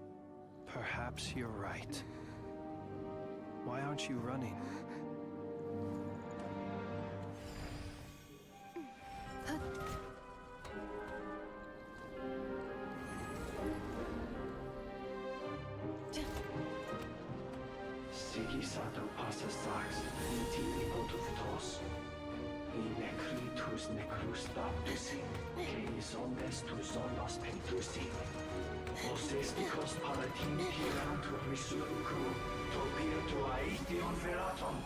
Perhaps you're right. Why aren't you running? Sigisato passa sax, intimi potus, in necritus necrus baptusi, que omnes tu zonos pentusi. Os esticos palatin pirantur resurcu, topirtu aetion veratum.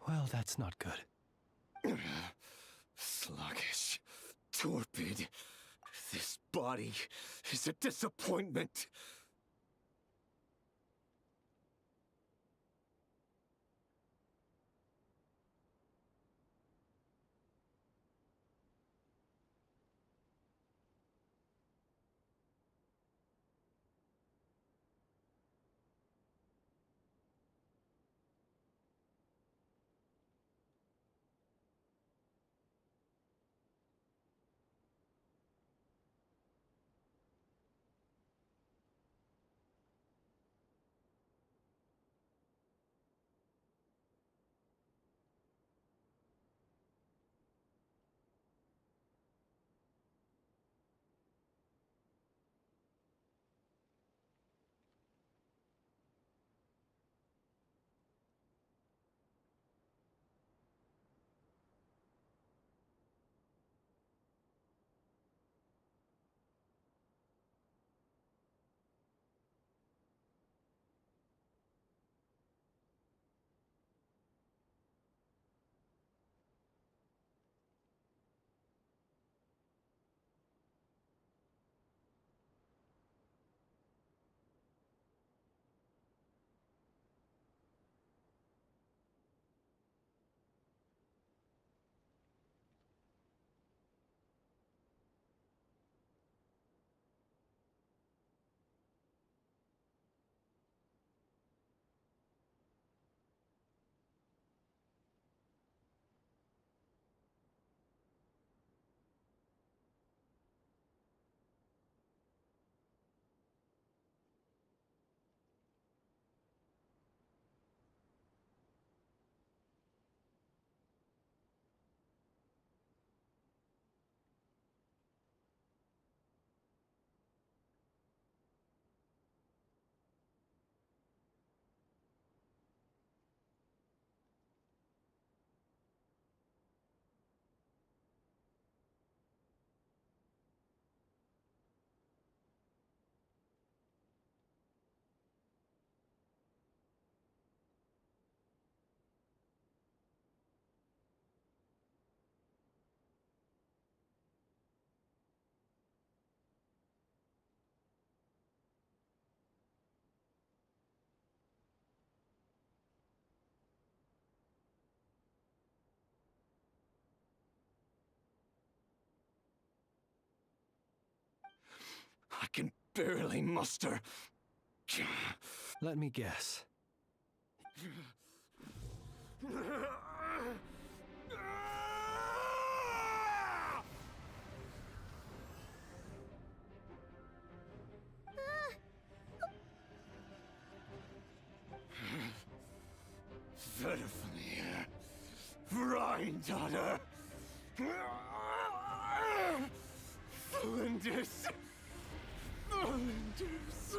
Well, that's not good. Sluggish. Torpid. This body is a disappointment. I can barely muster. Let me guess. Verfnir. Vrindaughter. Flinders. Flinders.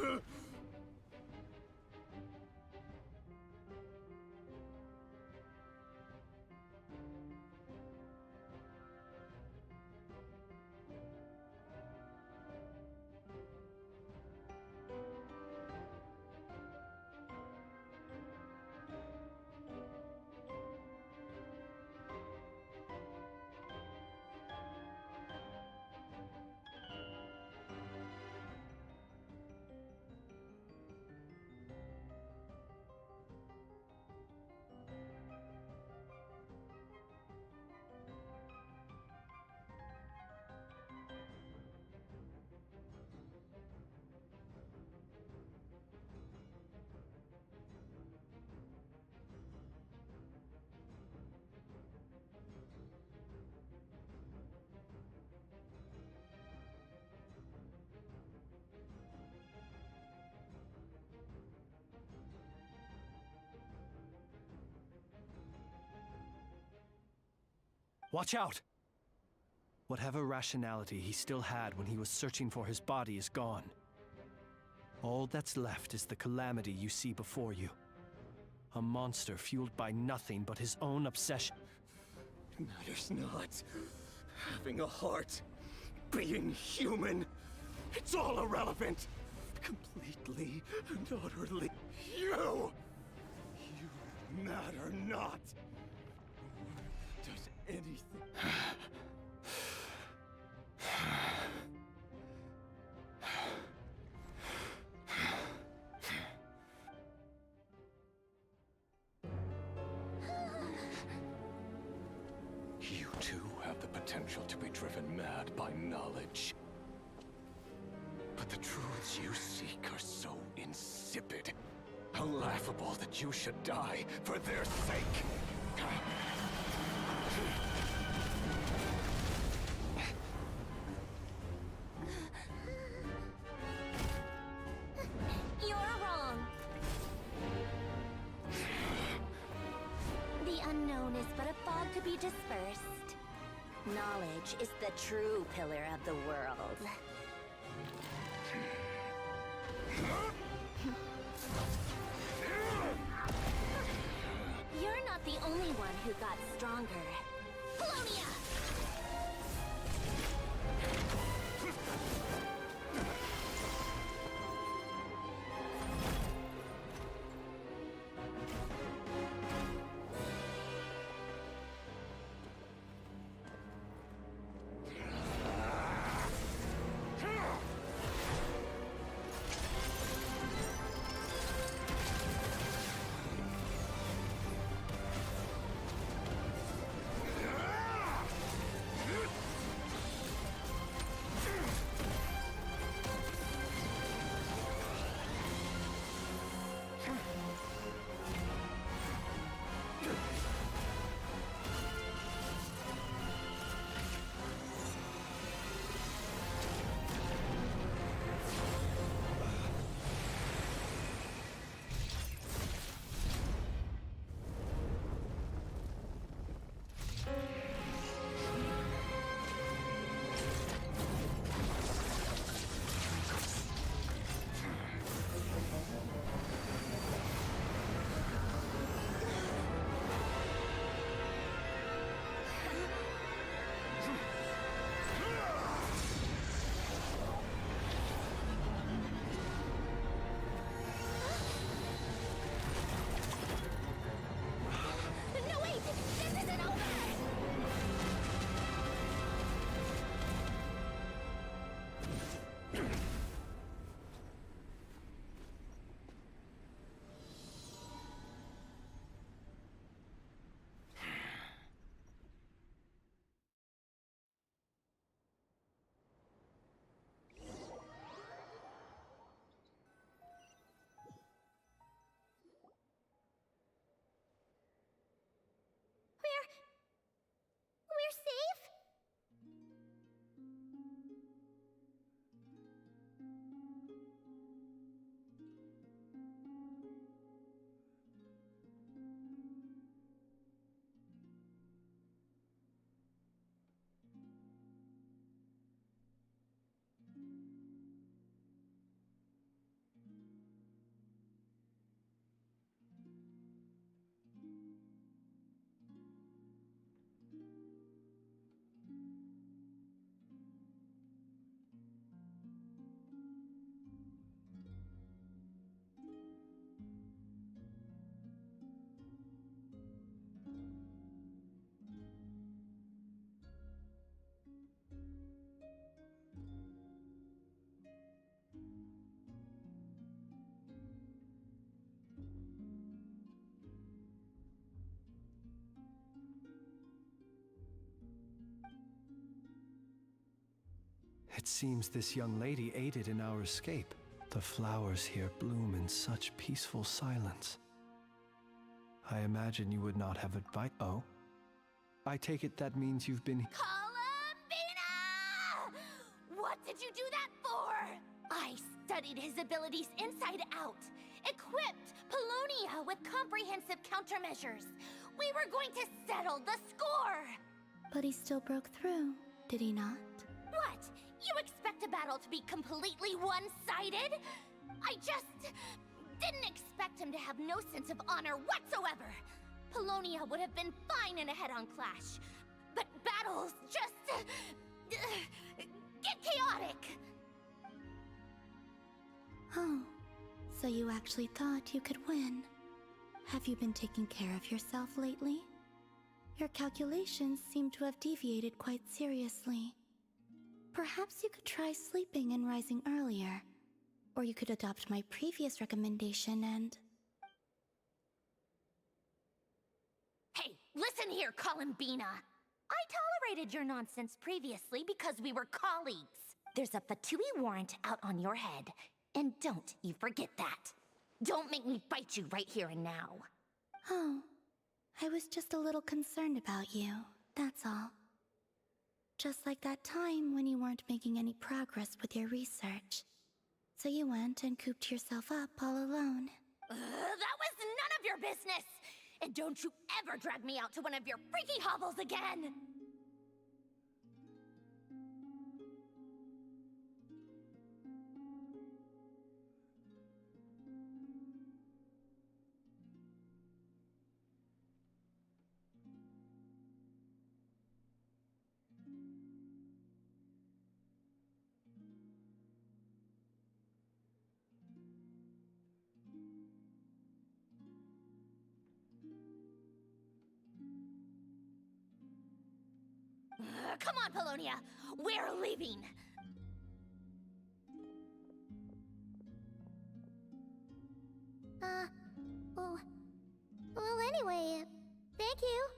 Watch out! Whatever rationality he still had when he was searching for his body is gone. All that's left is the calamity you see before you. A monster fueled by nothing but his own obsession. Matters not. Having a heart. Being human. It's all irrelevant. Completely and utterly. You matter not. Does anything. You too have the potential to be driven mad by knowledge. But the truths you seek are so insipid. How laughable that you should die for their sake. You're wrong. The unknown is but a fog to be dispersed. Knowledge is the true pillar of the world. You're not the only one who got stronger. Polonia! It seems this young lady aided in our escape. The flowers here bloom in such peaceful silence. I imagine you would not have advised. Oh? I take it that means you've been. Columbina! What did you do that for? I studied his abilities inside out, equipped Polonia with comprehensive countermeasures. We were going to settle the score! But he still broke through, did he not? What? You expect a battle to be completely one-sided? I just didn't expect him to have no sense of honor whatsoever. Polonia would have been fine in a head-on clash, but battles just get chaotic. Oh, so you actually thought you could win. Have you been taking care of yourself lately? Your calculations seem to have deviated quite seriously. Perhaps you could try sleeping and rising earlier. Or you could adopt my previous recommendation and... Hey, listen here, Columbina. I tolerated your nonsense previously because we were colleagues. There's a Fatui warrant out on your head, and don't you forget that. Don't make me fight you right here and now. Oh, I was just a little concerned about you, that's all. Just like that time when you weren't making any progress with your research. So you went and cooped yourself up all alone. That was none of your business! And don't you ever drag me out to one of your freaky hovels again! Come on, Polonia! We're leaving! Well, anyway, thank you.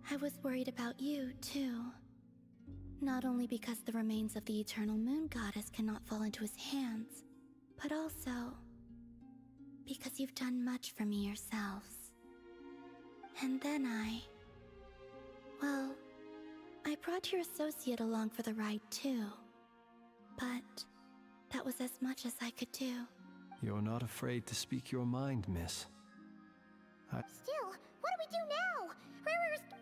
I was worried about you, too. Not only because the remains of the Eternal Moon Goddess cannot fall into his hands, but also because you've done much for me yourselves. And then well, I brought your associate along for the ride too. But that was as much as I could do. You're not afraid to speak your mind, miss. Still, what do we do now?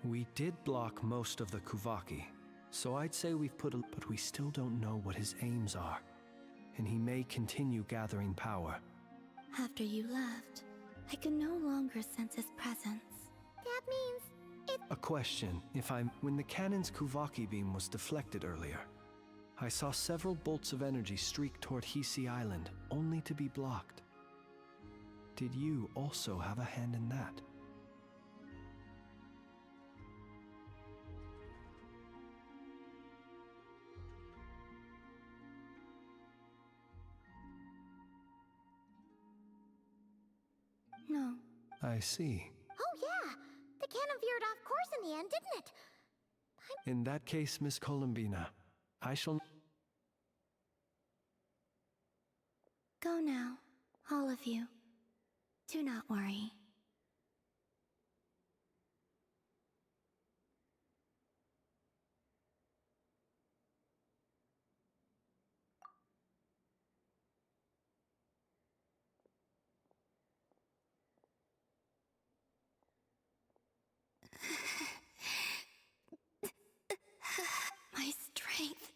We did block most of the Kuvaki, so I'd say we've but we still don't know what his aims are. And he may continue gathering power. After you left, I could no longer sense his presence. That means A question, when the cannon's Kuvaki beam was deflected earlier, I saw several bolts of energy streak toward Hisi Island, only to be blocked. Did you also have a hand in that? No. I see. Oh yeah! The cannon veered off course in the end, didn't it? In that case, Miss Columbina, I shall... Go now, all of you. Do not worry. My strength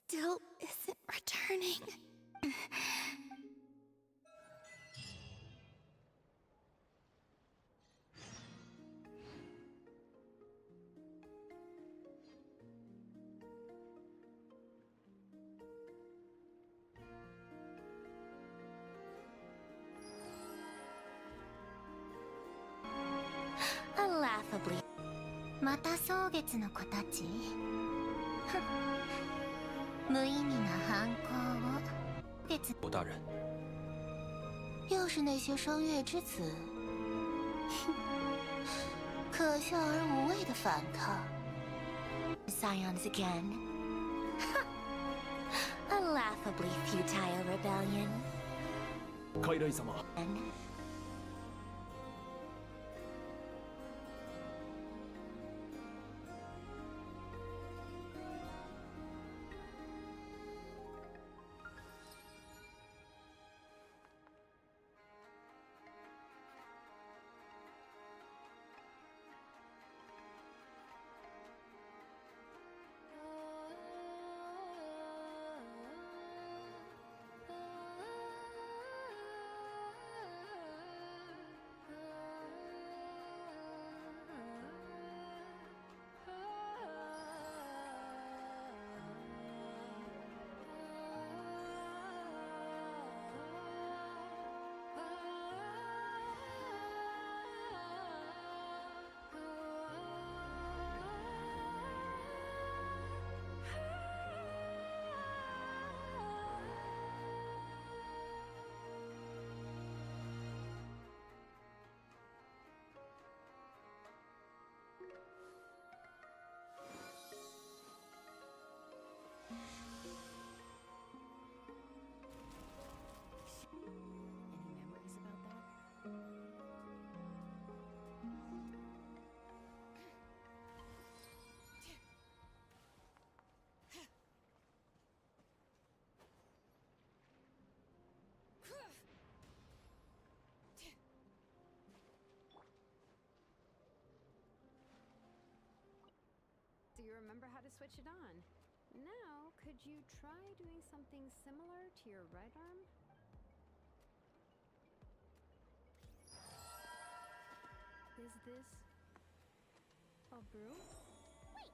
still isn't returning. Laughably. また蒼月の子たち無意味な反抗を月大人，又是那些声乐之子可可笑而无谓的反抗。Scions again. A laughably futile rebellion. 傀儡様。 Do you remember how to switch it on? Now, could you try doing something similar to your right arm? Is this a brew? Wait,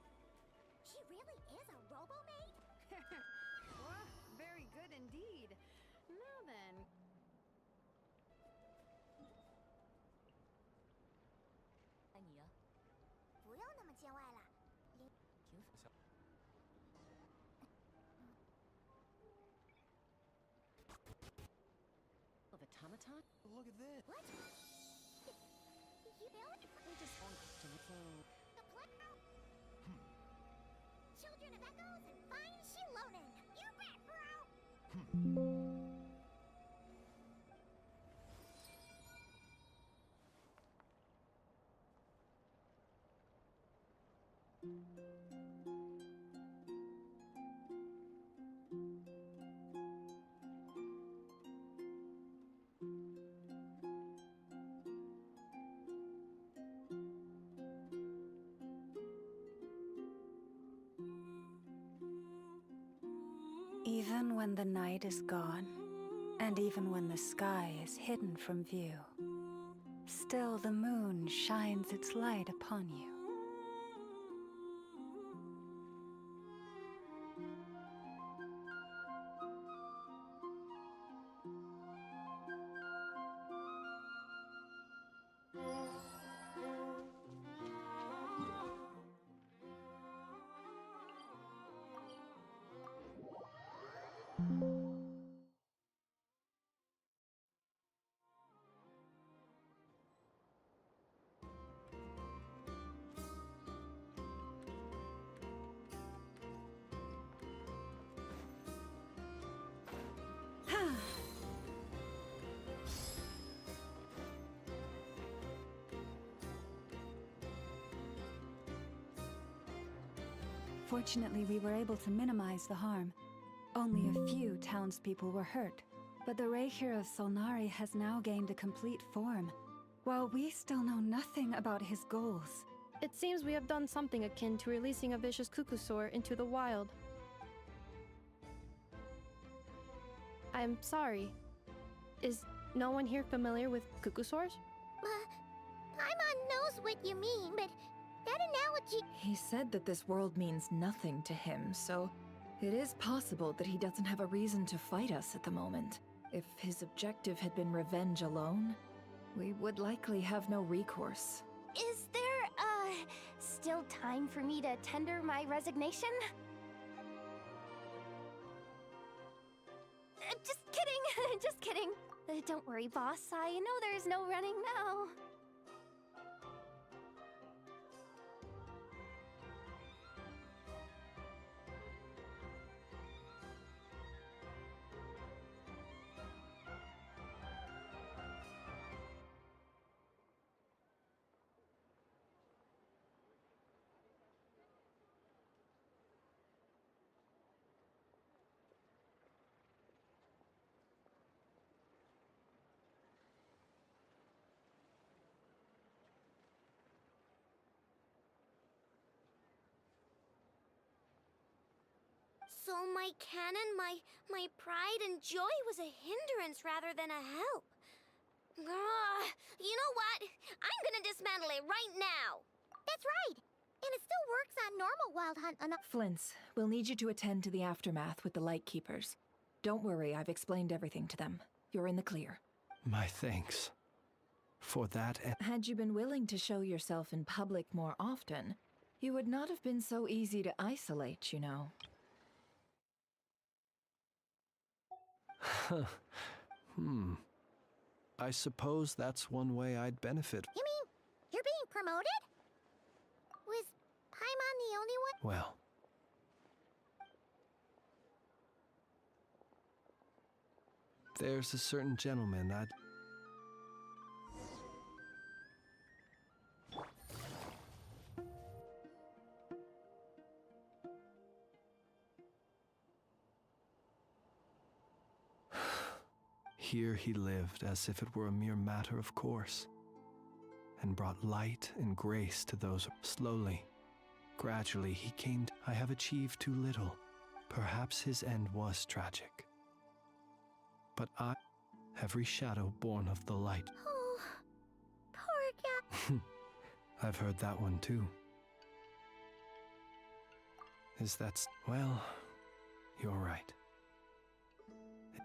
she really is a robo-maid? Well, very good indeed. Now then. 爱你啊。不用那么见外了。挺小。Of automaton? Look at this. What? You built? We just want to so. The Children of Echoes and fine Shilonin. You bet, bro. Even when the night is gone, and even when the sky is hidden from view, still the moon shines its light upon you. Fortunately, we were able to minimize the harm. Only a few townspeople were hurt, but the Reikir of Solnari has now gained a complete form, while we still know nothing about his goals. It seems we have done something akin to releasing a vicious Kukusaur into the wild. I'm sorry. Is no one here familiar with Kukusaurs? Paimon knows what you mean, but that analogy... He said that this world means nothing to him, so it is possible that he doesn't have a reason to fight us at the moment. If his objective had been revenge alone, we would likely have no recourse. Is there, still time for me to tender my resignation? Just kidding, just kidding. Don't worry, boss. I know there's no running now. So my cannon, my pride and joy was a hindrance rather than a help. Ugh, you know what? I'm gonna dismantle it right now. That's right. And it still works on normal Wild Hunt enough. Flints, we'll need you to attend to the aftermath with the Lightkeepers. Don't worry, I've explained everything to them. You're in the clear. My thanks. For that and Had you been willing to show yourself in public more often, you would not have been so easy to isolate, you know. I suppose that's one way I'd benefit. You mean you're being promoted? Was Paimon the only one? Well, there's a certain gentleman I'd... Here he lived as if it were a mere matter of course, and brought light and grace to those. Slowly, gradually he came to... I have achieved too little. Perhaps his end was tragic. But I... every shadow born of the light. Oh, poor guy. I've heard that one too. Is that... Well, you're right.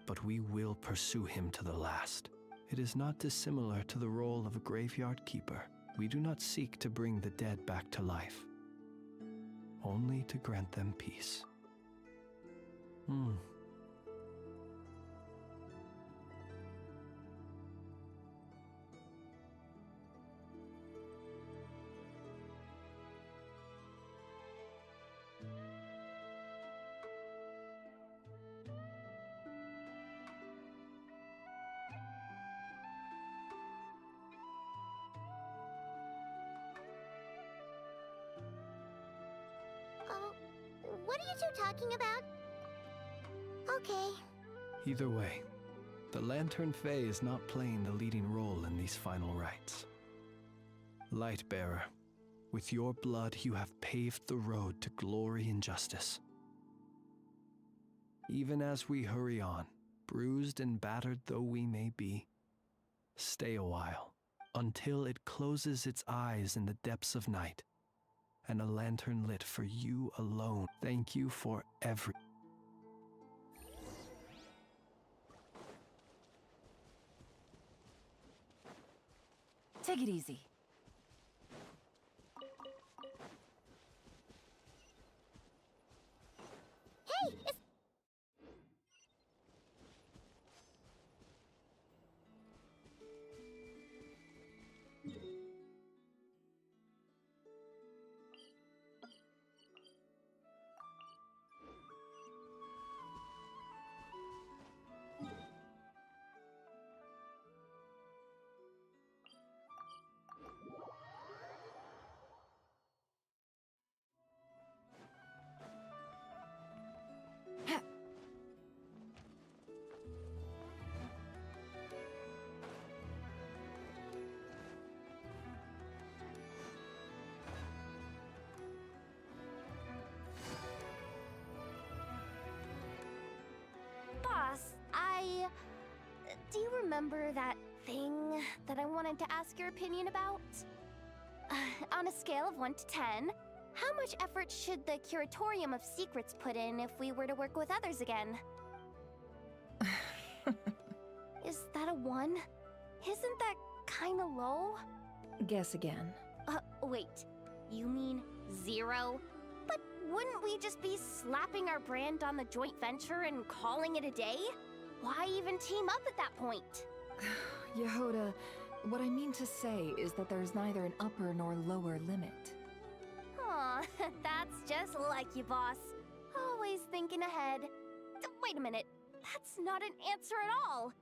But we will pursue him to the last. It is not dissimilar to the role of a graveyard keeper. We do not seek to bring the dead back to life, only to grant them peace. What are you two talking about? Okay. Either way, the Lantern Fae is not playing the leading role in these final rites. Lightbearer, with your blood you have paved the road to glory and justice. Even as we hurry on, bruised and battered though we may be, stay a while, until it closes its eyes in the depths of night, and a lantern lit for you alone. Thank you for every... Take it easy. Hey, it's... Do you remember that thing that I wanted to ask your opinion about? On a scale of 1 to 10, how much effort should the Curatorium of Secrets put in if we were to work with others again? Is that a 1? Isn't that kinda low? Guess again. Wait. You mean 0? But wouldn't we just be slapping our brand on the joint venture and calling it a day? Why even team up at that point? Yehoda, what I mean to say is that there's neither an upper nor lower limit. Aw, that's just like you, boss. Always thinking ahead. Wait a minute. That's not an answer at all.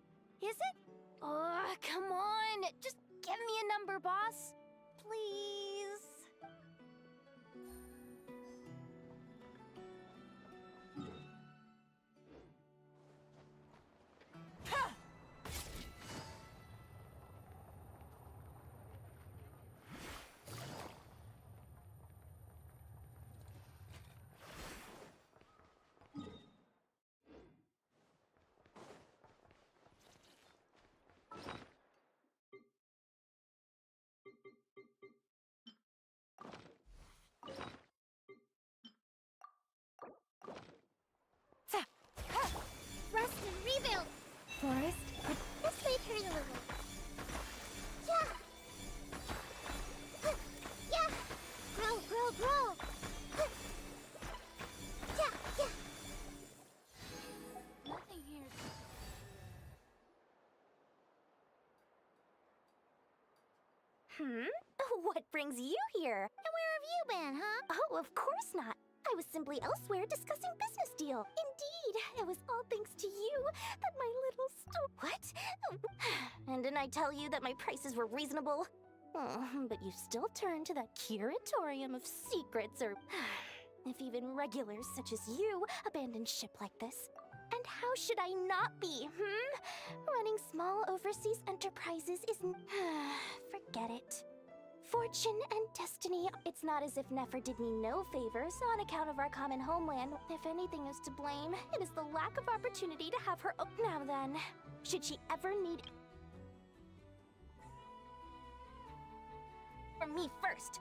Is it? Oh, come on. Just give me a number, boss. Please. What brings you here? And where have you been, huh? Oh, of course not. I was simply elsewhere discussing business deal. Indeed, it was all thanks to you that my little store... What? And didn't I tell you that my prices were reasonable? Oh, but you still turn to that curatorium of secrets, or... If even regulars such as you abandon ship like this. And how should I not be, Running small overseas enterprises isn't... Forget it. Fortune and destiny. It's not as if Nefer did me no favors on account of our common homeland. If anything is to blame, it is the lack of opportunity to have her... Now then, should she ever need... From me first.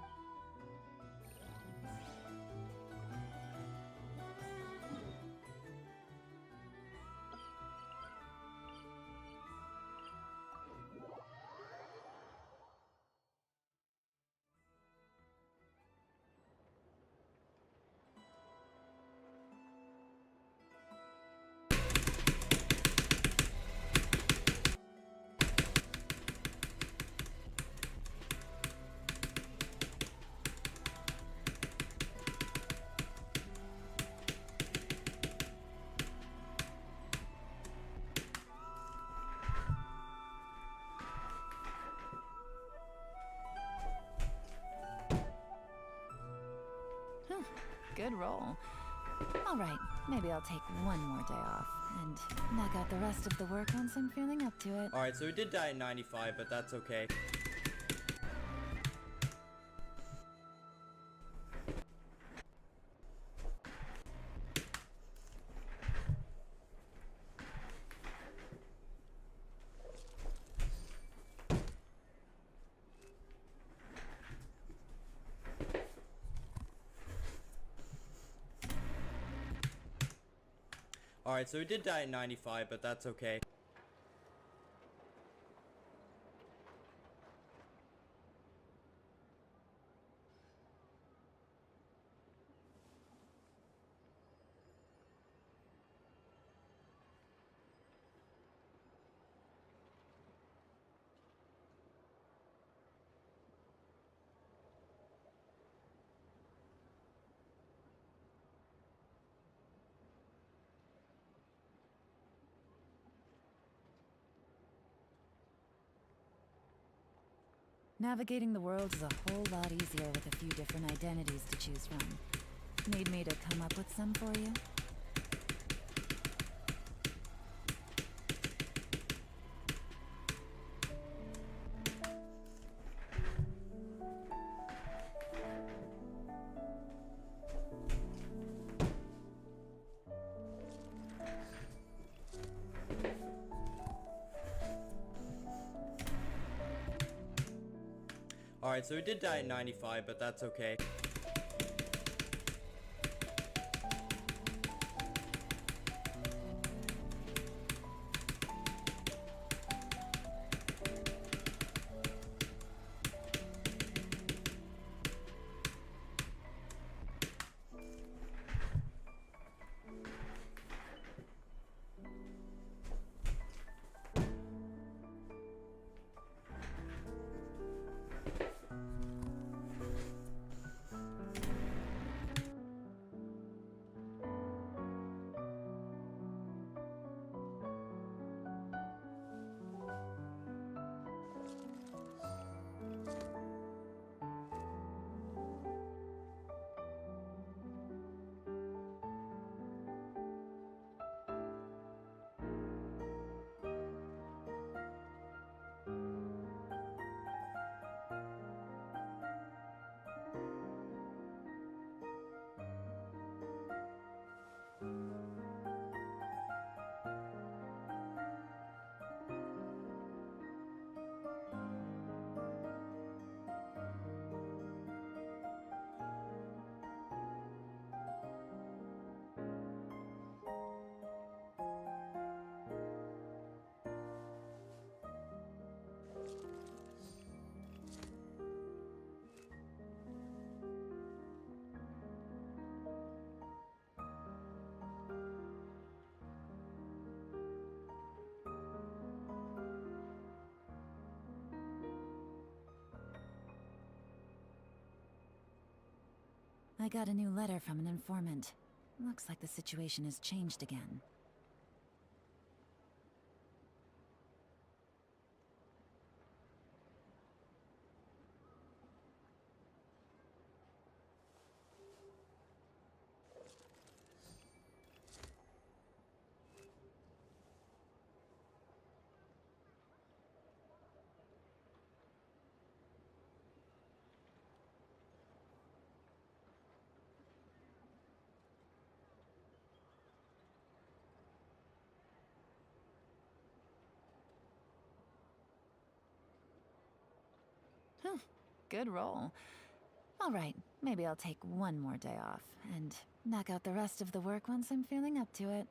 Good roll. All right, maybe I'll take one more day off and knock out the rest of the work once I'm feeling up to it. Alright, so we did die at 95, but that's okay. Alright, so we did die at 95, but that's okay. Navigating the world is a whole lot easier with a few different identities to choose from. Need me to come up with some for you? Alright, so we did die at 95, but that's okay. I got a new letter from an informant. Looks like the situation has changed again. Good roll. All right, maybe I'll take one more day off and knock out the rest of the work once I'm feeling up to it.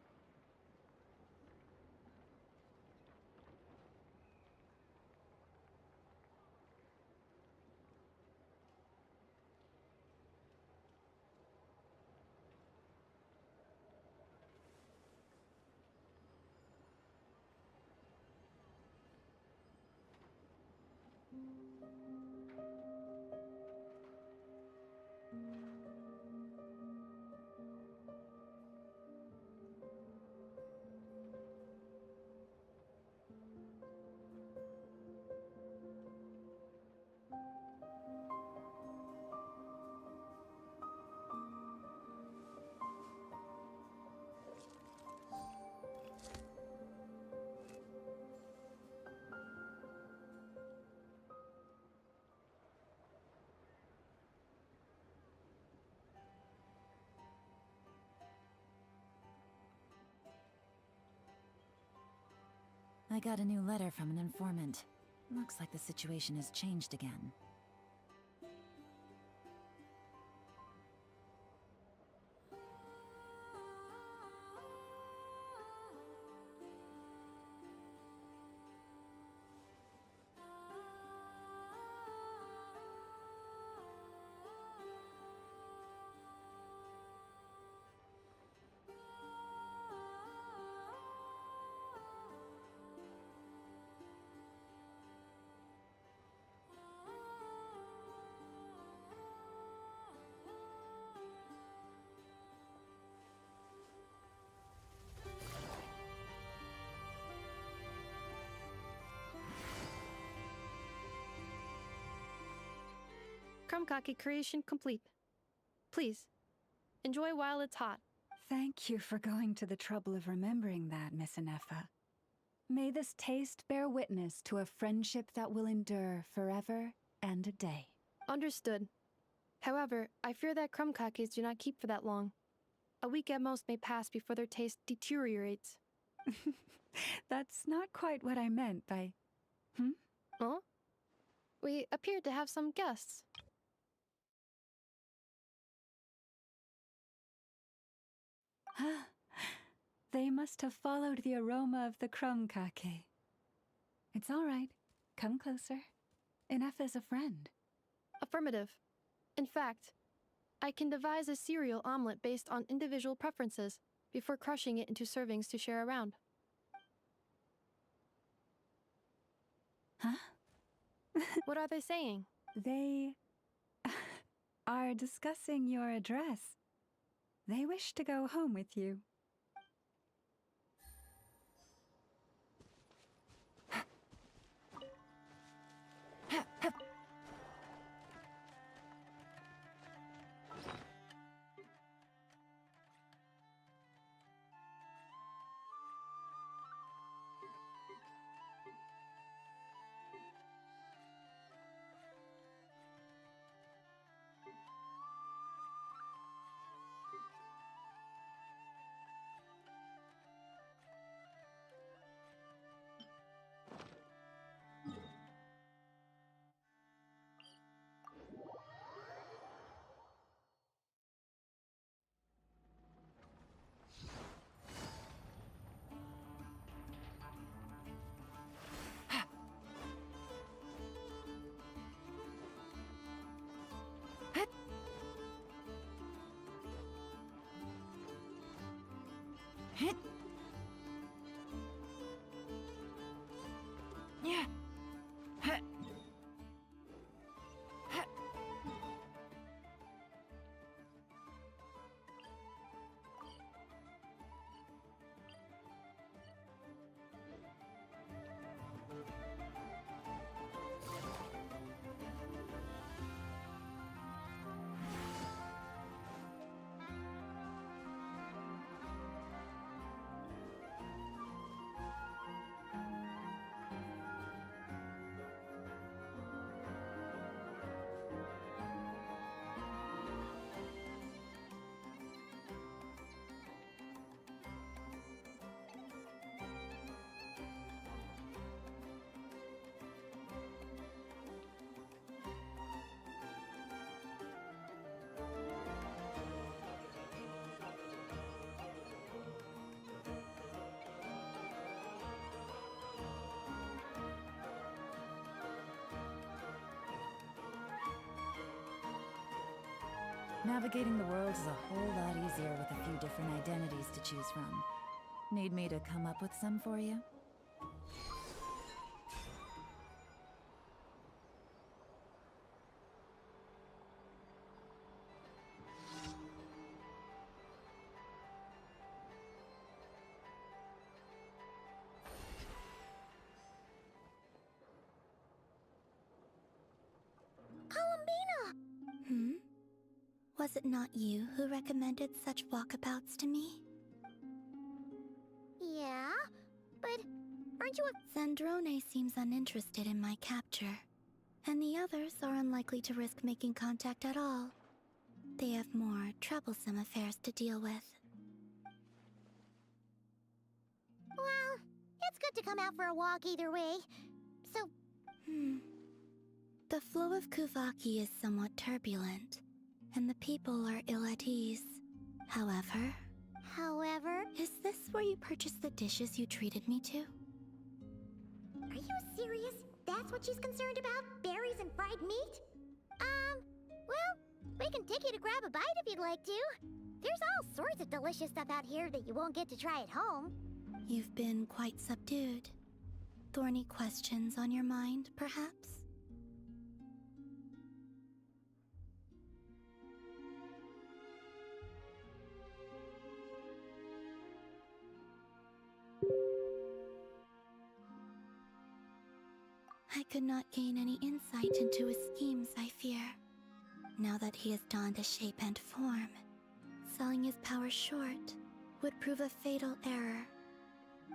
I got a new letter from an informant. Looks like the situation has changed again. Krumkake creation complete. Please, enjoy while it's hot. Thank you for going to the trouble of remembering that, Miss Anefa. May this taste bear witness to a friendship that will endure forever and a day. Understood. However, I fear that krumkakes do not keep for that long. A week at most may pass before their taste deteriorates. That's not quite what I meant by... Huh? We appear to have some guests. They must have followed the aroma of the krumkake. It's all right. Come closer. Enough is a friend. Affirmative. In fact, I can devise a cereal omelet based on individual preferences before crushing it into servings to share around. Huh? What are they saying? They are discussing your address. They wish to go home with you. Navigating the world is a whole lot easier with a few different identities to choose from. Need me to come up with some for you? Columbina! Hmm? Was it not you who recommended such walkabouts to me? Yeah, but aren't you a... Zandrone seems uninterested in my capture, and the others are unlikely to risk making contact at all. They have more troublesome affairs to deal with. Well, it's good to come out for a walk either way. So... The flow of Kuvaki is somewhat turbulent, and the people are ill at ease. However... Is this where you purchased the dishes you treated me to? Are you serious? That's what she's concerned about? Berries and fried meat? Well, we can take you to grab a bite if you'd like to. There's all sorts of delicious stuff out here that you won't get to try at home. You've been quite subdued. Thorny questions on your mind, perhaps? I could not gain any insight into his schemes, I fear. Now that he has donned a shape and form, selling his power short would prove a fatal error.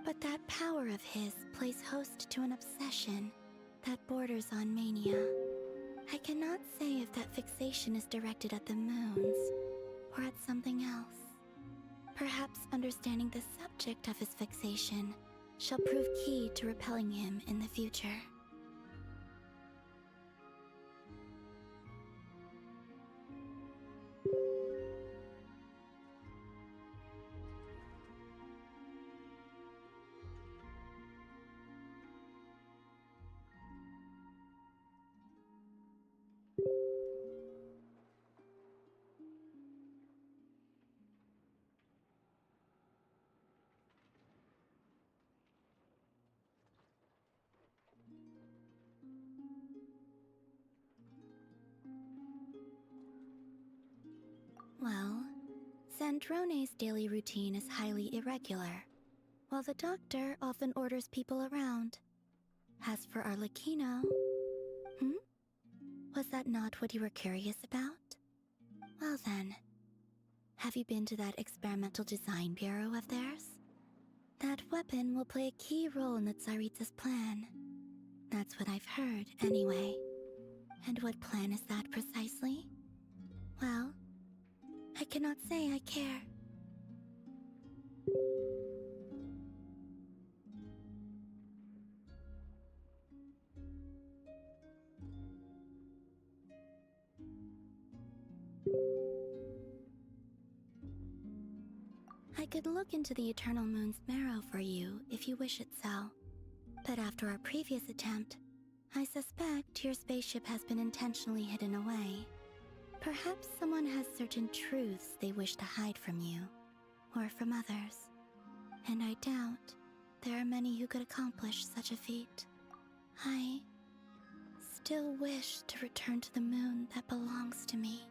But that power of his plays host to an obsession that borders on mania. I cannot say if that fixation is directed at the moons or at something else. Perhaps understanding the subject of his fixation shall prove key to repelling him in the future. Well, Zandrone's daily routine is highly irregular, while the doctor often orders people around. As for Arlecchino... Was that not what you were curious about? Well then, have you been to that experimental design bureau of theirs? That weapon will play a key role in the Tsaritsa's plan. That's what I've heard, anyway. And what plan is that precisely? Well, I cannot say I care. I could look into the Eternal Moon's marrow for you if you wish it so. But after our previous attempt, I suspect your spaceship has been intentionally hidden away. Perhaps someone has certain truths they wish to hide from you, or from others. And I doubt there are many who could accomplish such a feat. I still wish to return to the moon that belongs to me.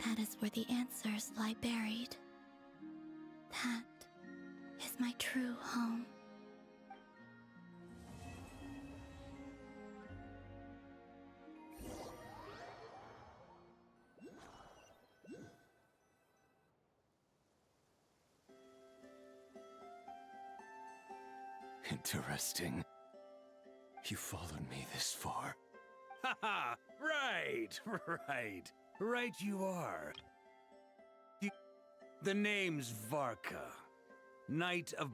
That is where the answers lie buried. That is my true home. Interesting. You followed me this far. Haha! Right you are. The name's Varka, Knight of...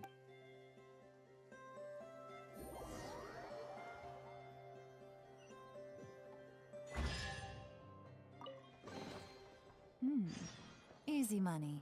Easy money.